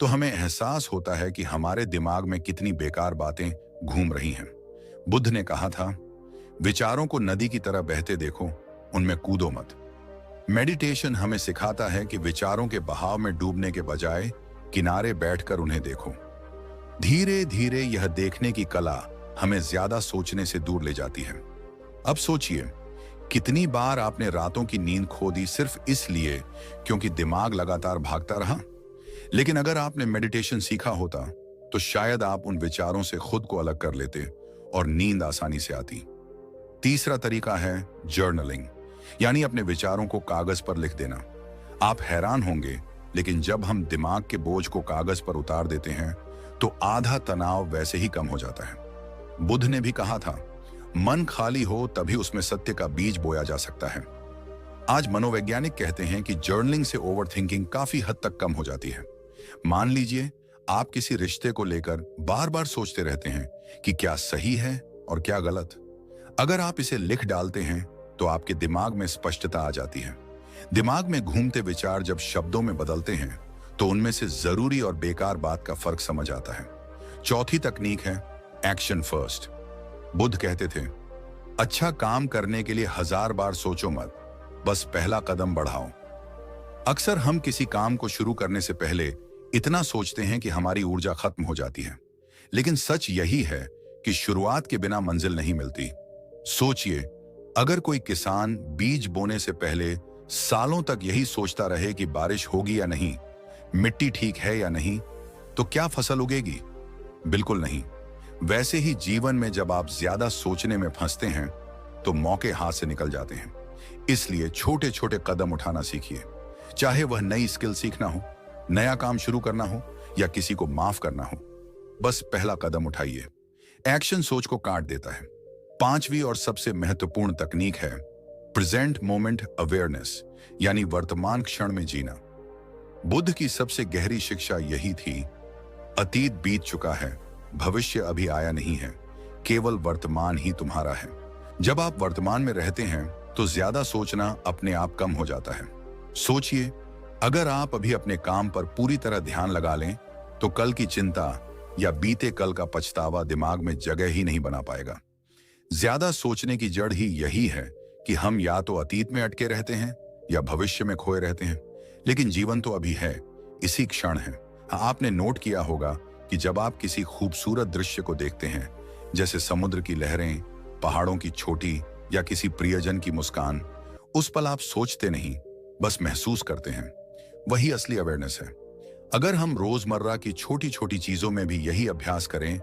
तो हमें एहसास होता है कि हमारे दिमाग में कितनी बेकार बातें घूम रही हैं। बुद्ध ने कहा था, विचारों को नदी की तरह बहते देखो, उनमें कूदो मत। मेडिटेशन हमें सिखाता है कि विचारों के बहाव में डूबने के बजाय किनारे बैठकर उन्हें देखो। धीरे धीरे यह देखने की कला हमें ज्यादा सोचने से दूर ले जाती है। अब सोचिए, कितनी बार आपने रातों की नींद खो दी सिर्फ इसलिए क्योंकि दिमाग लगातार भागता रहा। लेकिन अगर आपने मेडिटेशन सीखा होता तो शायद आप उन विचारों से खुद को अलग कर लेते और नींद आसानी से आती। तीसरा तरीका है जर्नलिंग, यानी अपने विचारों को कागज पर लिख देना। आप हैरान होंगे, लेकिन जब हम दिमाग के बोझ को कागज पर उतार देते हैं तो आधा तनाव वैसे ही कम हो जाता है। बुद्ध ने भी कहा था, मन खाली हो तभी उसमें सत्य का बीज बोया जा सकता है। आज मनोवैज्ञानिक कहते हैं कि जर्नलिंग से ओवरथिंकिंग काफी हद तक कम हो जाती है। मान लीजिए आप किसी रिश्ते को लेकर बार बार सोचते रहते हैं कि क्या सही है और क्या गलत। अगर आप इसे लिख डालते हैं तो आपके दिमाग में स्पष्टता आ जाती है। दिमाग में घूमते विचार जब शब्दों में बदलते हैं तो उनमें से जरूरी और बेकार बात का फर्क समझ आता है। चौथी तकनीक है एक्शन फर्स्ट। बुद्ध कहते थे, अच्छा काम करने के लिए 1000 बार सोचो मत, बस पहला कदम बढ़ाओ। अक्सर हम किसी काम को शुरू करने से पहले इतना सोचते हैं कि हमारी ऊर्जा खत्म हो जाती है। लेकिन सच यही है कि शुरुआत के बिना मंजिल नहीं मिलती। सोचिए, अगर कोई किसान बीज बोने से पहले सालों तक यही सोचता रहे कि बारिश होगी या नहीं, मिट्टी ठीक है या नहीं, तो क्या फसल उगेगी? बिल्कुल नहीं। वैसे ही जीवन में जब आप ज्यादा सोचने में फंसते हैं तो मौके हाथ से निकल जाते हैं। इसलिए छोटे छोटे कदम उठाना सीखिए। चाहे वह नई स्किल सीखना हो, नया काम शुरू करना हो या किसी को माफ करना हो, बस पहला कदम उठाइए। एक्शन सोच को काट देता है। पांचवी और सबसे महत्वपूर्ण तकनीक है प्रेजेंट मोमेंट अवेयरनेस, यानी वर्तमान क्षण में जीना। बुद्ध की सबसे गहरी शिक्षा यही थी, अतीत बीत चुका है, भविष्य अभी आया नहीं है, केवल वर्तमान ही तुम्हारा है। जब आप वर्तमान में रहते हैं तो ज्यादा सोचना अपने आप कम हो जाता है। सोचिए, अगर आप अभी अपने काम पर पूरी तरह ध्यान लगा लें तो कल की चिंता या बीते कल का पछतावा दिमाग में जगह ही नहीं बना पाएगा। ज्यादा सोचने की जड़ ही यही है कि हम या तो अतीत में अटके रहते हैं या भविष्य में खोए रहते हैं। लेकिन जीवन तो अभी है, इसी क्षण है। आपने नोट किया होगा कि जब आप किसी खूबसूरत दृश्य को देखते हैं, जैसे समुद्र की लहरें, पहाड़ों की छोटी या किसी प्रियजन की मुस्कान, उस पल आप सोचते नहीं, बस महसूस करते हैं। वही असली अवेयरनेस है। अगर हम रोजमर्रा की छोटी छोटी चीजों में भी यही अभ्यास करें,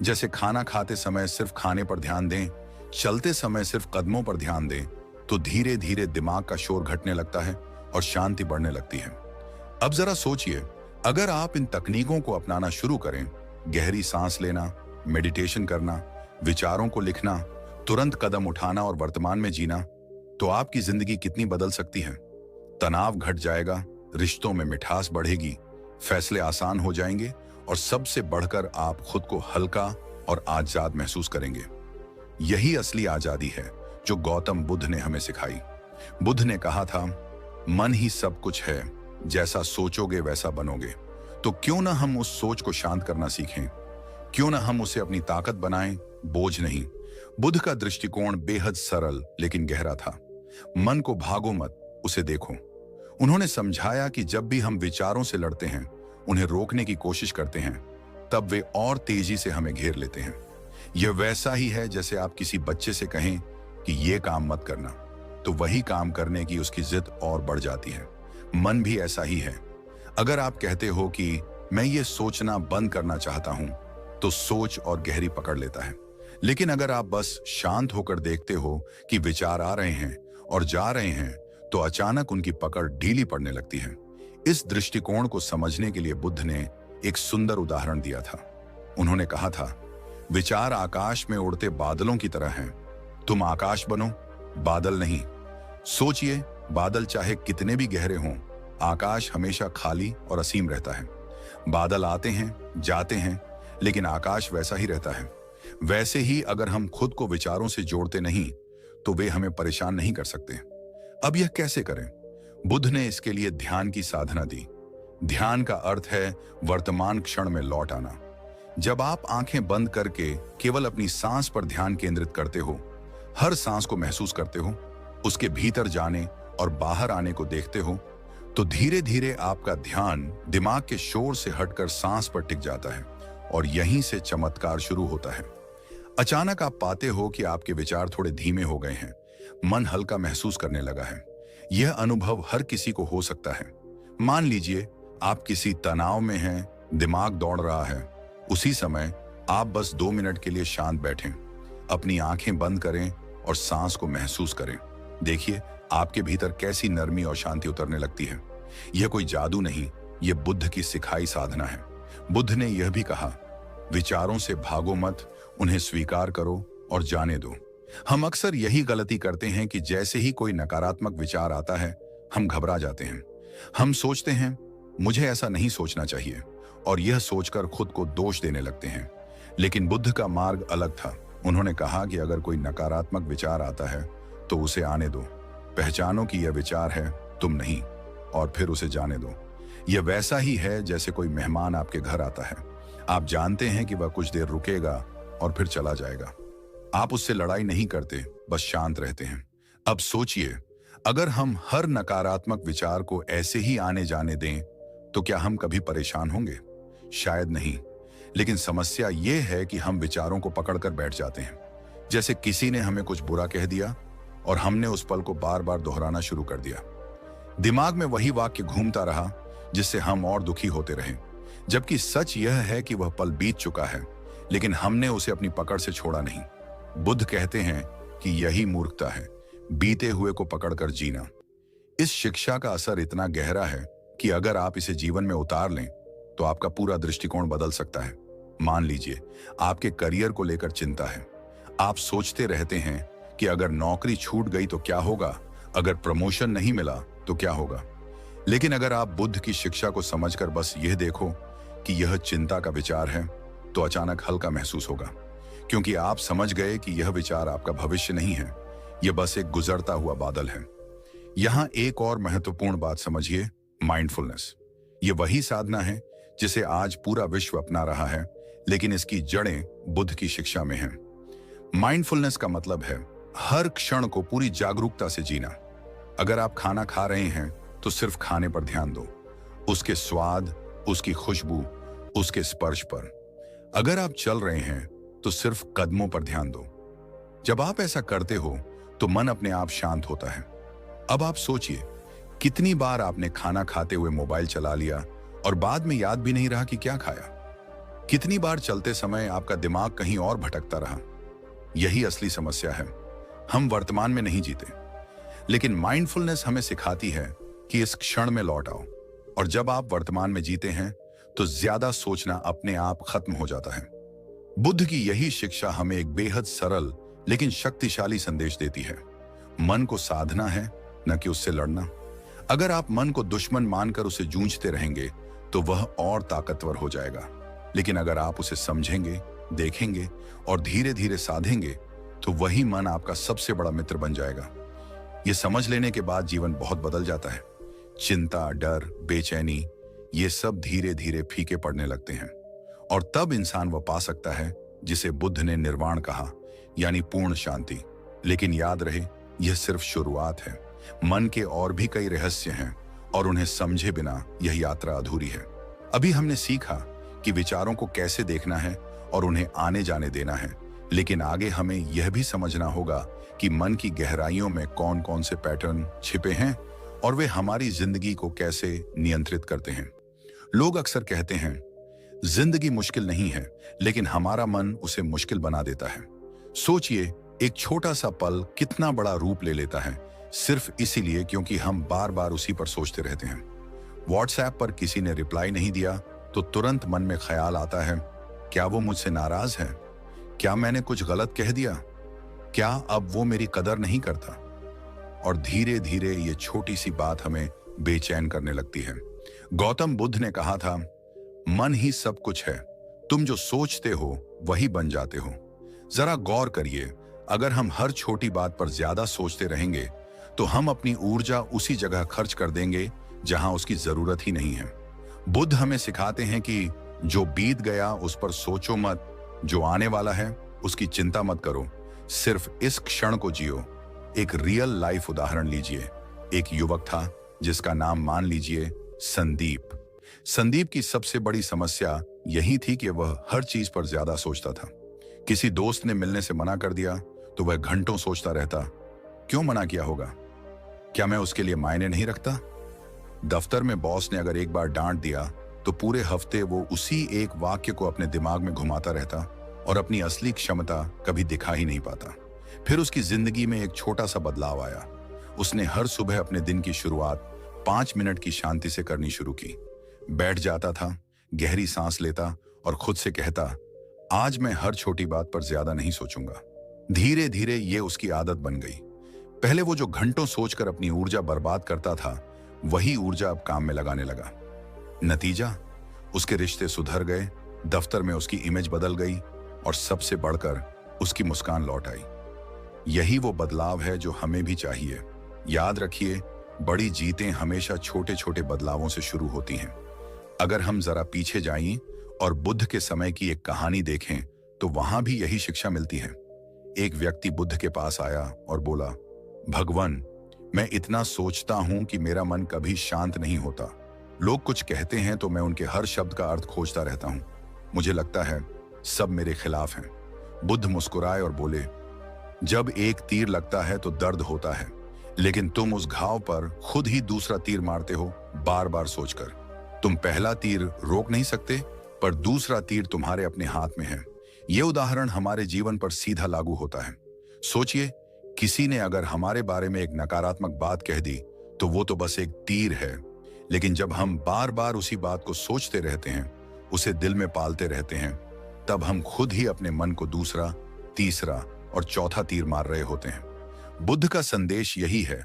जैसे खाना खाते समय सिर्फ खाने पर ध्यान दें, चलते समय सिर्फ कदमों पर ध्यान दें, तो धीरे धीरे दिमाग का शोर घटने लगता है और शांति बढ़ने लगती है। अब जरा सोचिए, अगर आप इन तकनीकों को अपनाना शुरू करें, गहरी सांस लेना, मेडिटेशन करना, विचारों को लिखना, तुरंत कदम उठाना और वर्तमान में जीना, तो आपकी जिंदगी कितनी बदल सकती है। तनाव घट जाएगा, रिश्तों में मिठास बढ़ेगी, फैसले आसान हो जाएंगे और सबसे बढ़कर आप खुद को हल्का और आजाद महसूस करेंगे। यही असली आजादी है जो गौतम बुद्ध ने हमें सिखाई। बुद्ध ने कहा था, मन ही सब कुछ है, जैसा सोचोगे वैसा बनोगे। तो क्यों ना हम उस सोच को शांत करना सीखें, क्यों ना हम उसे अपनी ताकत बनाएं, बोझ नहीं। बुद्ध का दृष्टिकोण बेहद सरल लेकिन गहरा था। मन को भागो मत, उसे देखो। उन्होंने समझाया कि जब भी हम विचारों से लड़ते हैं, उन्हें रोकने की कोशिश करते हैं, तब वे और तेजी से हमें घेर लेते हैं। यह वैसा ही है जैसे आप किसी बच्चे से कहें कि यह काम मत करना, तो वही काम करने की उसकी जिद और बढ़ जाती है। मन भी ऐसा ही है। अगर आप कहते हो कि मैं ये सोचना बंद करना चाहता हूं, तो सोच और गहरी पकड़ लेता है। लेकिन अगर आप बस शांत होकर देखते हो कि विचार आ रहे हैं और जा रहे हैं, तो अचानक उनकी पकड़ ढीली पड़ने लगती है। इस दृष्टिकोण को समझने के लिए बुद्ध ने एक सुंदर उदाहरण दिया था। उन्होंने कहा था, विचार आकाश में उड़ते बादलों की तरह हैं, तुम आकाश बनो, बादल नहीं। सोचिए, बादल चाहे कितने भी गहरे हों, आकाश हमेशा खाली और असीम रहता है। बादल आते हैं, जाते हैं, लेकिन आकाश वैसा ही रहता है। वैसे ही अगर हम खुद को विचारों से जोड़ते नहीं, तो वे हमें परेशान नहीं कर सकते। अब यह कैसे करें? बुद्ध ने इसके लिए ध्यान की साधना दी। ध्यान का अर्थ है वर्तमान क्षण में लौट आना। जब आप आंखें बंद करके केवल अपनी सांस पर ध्यान केंद्रित करते हो, हर सांस को महसूस करते हो, उसके भीतर जाने और बाहर आने को देखते हो, तो धीरे धीरे आपका ध्यान दिमाग के शोर से हटकर सांस पर टिक जाता है और यहीं से चमत्कार शुरू होता है। अचानक आप पाते हो कि आपके विचार थोड़े धीमे हो गए हैं, मन हल्का महसूस करने लगा है। यह अनुभव हर किसी को हो सकता है। मान लीजिए आप किसी तनाव में हैं, दिमाग दौड़ रहा है। उसी समय आप बस 2 मिनट के लिए शांत बैठें, अपनी आंखें बंद करें और सांस को महसूस करें। देखिए आपके भीतर कैसी नरमी और शांति उतरने लगती है। यह कोई जादू नहीं, यह बुद्ध की सिखाई साधना है। बुद्ध ने यह भी कहा, विचारों से भागो मत, उन्हें स्वीकार करो और जाने दो। हम अक्सर यही गलती करते हैं कि जैसे ही कोई नकारात्मक विचार आता है, हम घबरा जाते हैं। हम सोचते हैं मुझे ऐसा नहीं सोचना चाहिए, और यह सोचकर खुद को दोष देने लगते हैं। लेकिन बुद्ध का मार्ग अलग था। उन्होंने कहा कि अगर कोई नकारात्मक विचार आता है तो उसे आने दो, पहचानो कि यह विचार है, तुम नहीं, और फिर उसे जाने दो। यह वैसा ही है जैसे कोई मेहमान आपके घर आता है। आप जानते हैं कि वह कुछ देर रुकेगा और फिर चला जाएगा। आप उससे लड़ाई नहीं करते, बस शांत रहते हैं। अब सोचिए, अगर हम हर नकारात्मक विचार को ऐसे ही आने जाने दें, तो क्या हम कभी परेशान होंगे? शायद नहीं। लेकिन समस्या यह है कि हम विचारों को पकड़कर बैठ जाते हैं। जैसे किसी ने हमें कुछ बुरा कह दिया और हमने उस पल को बार बार दोहराना शुरू कर दिया। दिमाग में वही वाक्य घूमता रहा, जिससे हम और दुखी होते रहे। जबकि सच यह है कि वह पल बीत चुका है, लेकिन हमने उसे अपनी पकड़ से छोड़ा नहीं। बुद्ध कहते हैं कि यही मूर्खता है, बीते हुए को पकड़कर जीना। इस शिक्षा का असर इतना गहरा है कि अगर आप इसे जीवन में उतार लें, तो आपका पूरा दृष्टिकोण बदल सकता है। मान लीजिए आपके करियर को लेकर चिंता है। आप सोचते रहते हैं कि अगर नौकरी छूट गई तो क्या होगा, अगर प्रमोशन नहीं मिला तो क्या होगा। लेकिन अगर आप बुद्ध की शिक्षा को समझकर बस यह देखो कि यह चिंता का विचार है, तो अचानक हल्का महसूस होगा, क्योंकि आप समझ गए कि यह विचार आपका भविष्य नहीं है, यह बस एक गुजरता हुआ बादल है। यहां एक और महत्वपूर्ण बात समझिए, माइंडफुलनेस। यह वही साधना है जिसे आज पूरा विश्व अपना रहा है, लेकिन इसकी जड़ें बुद्ध की शिक्षा में हैं। माइंडफुलनेस का मतलब है हर क्षण को पूरी जागरूकता से जीना। अगर आप खाना खा रहे हैं तो सिर्फ खाने पर ध्यान दो, उसके स्वाद, उसकी खुशबू, उसके स्पर्श पर। अगर आप चल रहे हैं तो सिर्फ कदमों पर ध्यान दो। जब आप ऐसा करते हो तो मन अपने आप शांत होता है। अब आप सोचिए, कितनी बार आपने खाना खाते हुए मोबाइल चला लिया और बाद में याद भी नहीं रहा कि क्या खाया। कितनी बार चलते समय आपका दिमाग कहीं और भटकता रहा। यही असली समस्या है, हम वर्तमान में नहीं जीते। लेकिन माइंडफुलनेस हमें सिखाती है कि इस क्षण में लौट आओ, और जब आप वर्तमान में जीते हैं तो ज्यादा सोचना अपने आप खत्म हो जाता है। बुद्ध की यही शिक्षा हमें एक बेहद सरल लेकिन शक्तिशाली संदेश देती है। मन को साधना है, न कि उससे लड़ना। अगर आप मन को दुश्मन मानकर उसे जूझते रहेंगे तो वह और ताकतवर हो जाएगा। लेकिन अगर आप उसे समझेंगे, देखेंगे और धीरे धीरे साधेंगे, तो वही मन आपका सबसे बड़ा मित्र बन जाएगा। ये समझ लेने के बाद जीवन बहुत बदल जाता है। चिंता, डर, बेचैनी, ये सब धीरे धीरे फीके पड़ने लगते हैं, और तब इंसान वह पा सकता है जिसे बुद्ध ने निर्वाण कहा, यानी पूर्ण शांति। लेकिन याद रहे, यह सिर्फ शुरुआत है। मन के और भी कई रहस्य हैं, और उन्हें समझे बिना यह यात्रा अधूरी है। अभी हमने सीखा कि विचारों को कैसे देखना है और उन्हें आने जाने देना है, लेकिन आगे हमें यह भी समझना होगा कि मन की गहराइयों में कौन कौन से पैटर्न छिपे हैं और वे हमारी जिंदगी को कैसे नियंत्रित करते हैं। लोग अक्सर कहते हैं, जिंदगी मुश्किल नहीं है, लेकिन हमारा मन उसे मुश्किल बना देता है। सोचिए, एक छोटा सा पल कितना बड़ा रूप ले लेता है, सिर्फ इसीलिए क्योंकि हम बार बार उसी पर सोचते रहते हैं। व्हाट्सएप पर किसी ने रिप्लाई नहीं दिया तो तुरंत मन में ख्याल आता है, क्या वो मुझसे नाराज है? क्या मैंने कुछ गलत कह दिया? क्या अब वो मेरी कदर नहीं करता? और धीरे धीरे ये छोटी सी बात हमें बेचैन करने लगती है। गौतम बुद्ध ने कहा था, मन ही सब कुछ है, तुम जो सोचते हो वही बन जाते हो। जरा गौर करिए, अगर हम हर छोटी बात पर ज्यादा सोचते रहेंगे तो हम अपनी ऊर्जा उसी जगह खर्च कर देंगे जहां उसकी जरूरत ही नहीं है। बुद्ध हमें सिखाते हैं कि जो बीत गया उस पर सोचो मत, जो आने वाला है उसकी चिंता मत करो, सिर्फ इस क्षण को जियो। एक रियल लाइफ उदाहरण लीजिए। एक युवक था जिसका नाम मान लीजिए संदीप। संदीप की सबसे बड़ी समस्या यही थी कि वह हर चीज पर ज्यादा सोचता था। किसी दोस्त ने मिलने से मना कर दिया तो वह घंटों सोचता रहता, क्यों मना किया होगा, क्या मैं उसके लिए मायने नहीं रखता। दफ्तर में बॉस ने अगर एक बार डांट दिया तो पूरे हफ्ते वो उसी एक वाक्य को अपने दिमाग में घुमाता रहता और अपनी असली क्षमता कभी दिखा ही नहीं पाता। फिर उसकी जिंदगी में एक छोटा सा बदलाव आया। उसने हर सुबह अपने दिन की शुरुआत 5 मिनट की शांति से करनी शुरू की। बैठ जाता था, गहरी सांस लेता और खुद से कहता, आज मैं हर छोटी बात पर ज्यादा नहीं सोचूंगा। धीरे धीरे ये उसकी आदत बन गई। पहले वो जो घंटों सोचकर अपनी ऊर्जा बर्बाद करता था, वही ऊर्जा अब काम में लगाने लगा। नतीजा, उसके रिश्ते सुधर गए, दफ्तर में उसकी इमेज बदल गई और सबसे बढ़कर उसकी मुस्कान लौट आई। यही वो बदलाव है जो हमें भी चाहिए। याद रखिए, बड़ी जीतें हमेशा छोटे छोटे बदलावों से शुरू होती हैं। अगर हम जरा पीछे जाएं और बुद्ध के समय की एक कहानी देखें तो वहां भी यही शिक्षा मिलती है। एक व्यक्ति बुद्ध के पास आया और बोला, भगवान, मैं इतना सोचता हूं कि मेरा मन कभी शांत नहीं होता। लोग कुछ कहते हैं तो मैं उनके हर शब्द का अर्थ खोजता रहता हूं। मुझे लगता है सब मेरे खिलाफ हैं। बुद्ध मुस्कुराए और बोले, जब एक तीर लगता है तो दर्द होता है, लेकिन तुम उस घाव पर खुद ही दूसरा तीर मारते हो, बार बार सोचकर। तुम पहला तीर रोक नहीं सकते, पर दूसरा तीर तुम्हारे अपने हाथ में है। यह उदाहरण हमारे जीवन पर सीधा लागू होता है। सोचिए, किसी ने अगर हमारे बारे में एक नकारात्मक बात कह दी तो वो तो बस एक तीर है, लेकिन जब हम बार बार उसी बात को सोचते रहते हैं, उसे दिल में पालते रहते हैं, तब हम खुद ही अपने मन को दूसरा, तीसरा और चौथा तीर मार रहे होते हैं। बुद्ध का संदेश यही है,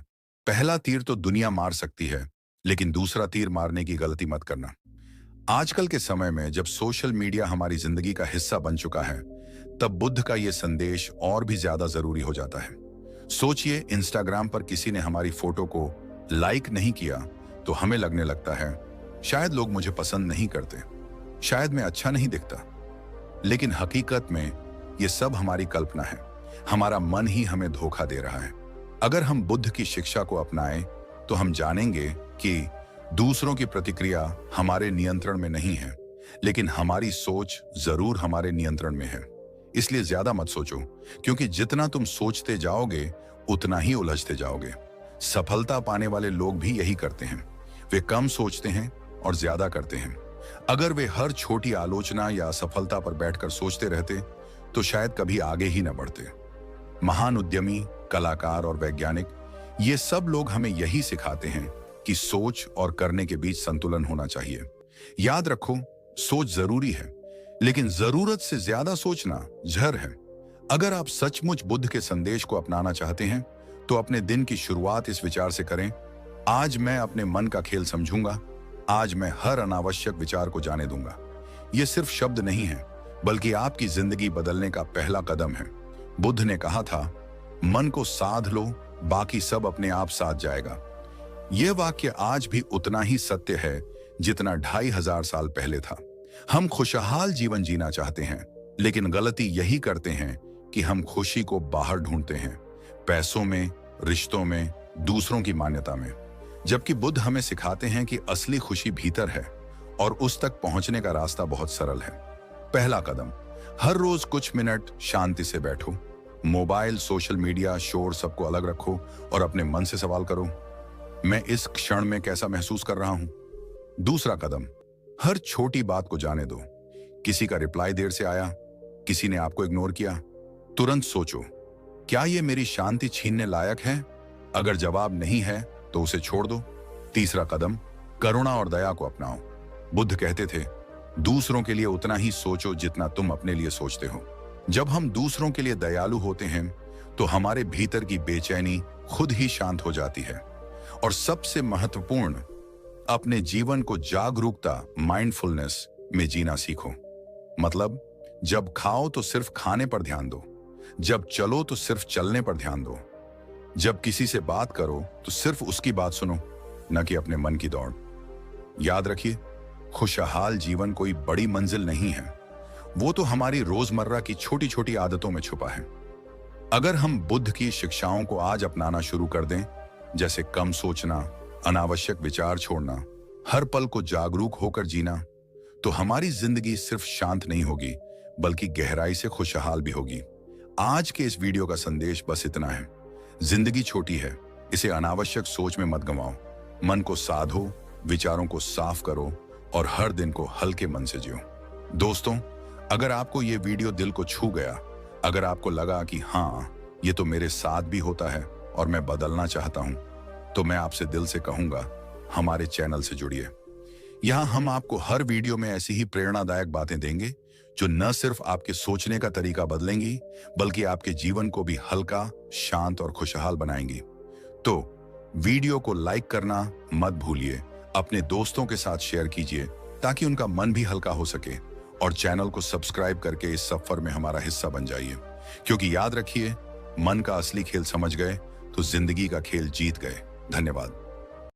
पहला तीर तो दुनिया मार सकती है, लेकिन दूसरा तीर मारने की गलती मत करना। आजकल के समय में जब सोशल मीडिया हमारी जिंदगी का हिस्सा बन चुका है, तब बुद्ध का यह संदेश और भी ज्यादा जरूरी हो जाता है। सोचिए, इंस्टाग्राम पर किसी ने हमारी फोटो को लाइक नहीं किया तो हमें लगने लगता है, शायद लोग मुझे पसंद नहीं करते, शायद मैं अच्छा नहीं दिखता। लेकिन हकीकत में यह सब हमारी कल्पना है। हमारा मन ही हमें धोखा दे रहा है। अगर हम बुद्ध की शिक्षा को अपनाएं तो हम जानेंगे कि दूसरों की प्रतिक्रिया हमारे नियंत्रण में नहीं है, लेकिन हमारी सोच जरूर हमारे नियंत्रण में है। इसलिए ज्यादा मत सोचो, क्योंकि जितना तुम सोचते जाओगे उतना ही उलझते जाओगे। सफलता पाने वाले लोग भी यही करते हैं। वे कम सोचते हैं और ज्यादा करते हैं। अगर वे हर छोटी आलोचना या असफलता पर बैठकर सोचते रहते तो शायद कभी आगे ही न बढ़ते। महान उद्यमी, कलाकार और वैज्ञानिक, ये सब लोग हमें यही सिखाते हैं कि सोच और करने के बीच संतुलन होना चाहिए। याद रखो, सोच जरूरी है, लेकिन जरूरत से ज्यादा सोचना जहर है। अगर आप सचमुच बुद्ध के संदेश को अपनाना चाहते हैं तो अपने दिन की शुरुआत इस विचार से करें, आज मैं अपने मन का खेल समझूंगा, आज मैं हर अनावश्यक विचार को जाने दूंगा। ये सिर्फ शब्द नहीं है, बल्कि आपकी जिंदगी बदलने का पहला कदम है। बुद्ध ने कहा था, मन को साध लो, बाकी सब अपने आप साध जाएगा। यह वाक्य आज भी उतना ही सत्य है जितना 2500 साल पहले था। हम खुशहाल जीवन जीना चाहते हैं, लेकिन गलती यही करते हैं कि हम खुशी को बाहर ढूंढते हैं, पैसों में, रिश्तों में, दूसरों की मान्यता में। जबकि बुद्ध हमें सिखाते हैं कि असली खुशी भीतर है और उस तक पहुंचने का रास्ता बहुत सरल है। पहला कदम, हर रोज कुछ मिनट शांति से बैठो। मोबाइल, सोशल मीडिया, शोर सबको अलग रखो और अपने मन से सवाल करो, मैं इस क्षण में कैसा महसूस कर रहा हूं। दूसरा कदम, हर छोटी बात को जाने दो। किसी का रिप्लाई देर से आया, किसी ने आपको इग्नोर किया, तुरंत सोचो, क्या यह मेरी शांति छीनने लायक है? अगर जवाब नहीं है तो उसे छोड़ दो। तीसरा कदम, करुणा और दया को अपनाओ। बुद्ध कहते थे, दूसरों के लिए उतना ही सोचो जितना तुम अपने लिए सोचते हो। जब हम दूसरों के लिए दयालु होते हैं तो हमारे भीतर की बेचैनी खुद ही शांत हो जाती है। और सबसे महत्वपूर्ण, अपने जीवन को जागरूकता माइंडफुलनेस में जीना सीखो। मतलब, जब खाओ तो सिर्फ खाने पर ध्यान दो, जब चलो तो सिर्फ चलने पर ध्यान दो, जब किसी से बात करो तो सिर्फ उसकी बात सुनो, न कि अपने मन की दौड़। याद रखिए, खुशहाल जीवन कोई बड़ी मंजिल नहीं है, वो तो हमारी रोजमर्रा की छोटी छोटी आदतों में छुपा है। अगर हम बुद्ध की शिक्षाओं को आज अपनाना शुरू कर दें, जैसे कम सोचना, अनावश्यक विचार छोड़ना, हर पल को जागरूक होकर जीना, तो हमारी जिंदगी सिर्फ शांत नहीं होगी बल्कि गहराई से खुशहाल भी होगी। आज के इस वीडियो का संदेश बस इतना है, जिंदगी छोटी है, इसे अनावश्यक सोच में मत गंवाओ। मन को साधो, विचारों को साफ करो और हर दिन को हल्के मन से जियो। दोस्तों, अगर आपको ये वीडियो दिल को छू गया, अगर आपको लगा कि हाँ, ये तो मेरे साथ भी होता है और मैं बदलना चाहता हूं, तो मैं आपसे दिल से कहूंगा, हमारे चैनल से जुड़िए। यहाँ हम आपको हर वीडियो में ऐसी ही प्रेरणादायक बातें देंगे जो न सिर्फ आपके सोचने का तरीका बदलेंगी बल्कि आपके जीवन को भी हल्का, शांत और खुशहाल बनाएंगी। तो वीडियो को लाइक करना मत भूलिए, अपने दोस्तों के साथ शेयर कीजिए ताकि उनका मन भी हल्का हो सके, और चैनल को सब्सक्राइब करके इस सफर में हमारा हिस्सा बन जाइए। क्योंकि याद रखिए, मन का असली खेल समझ गए तो जिंदगी का खेल जीत गए। धन्यवाद।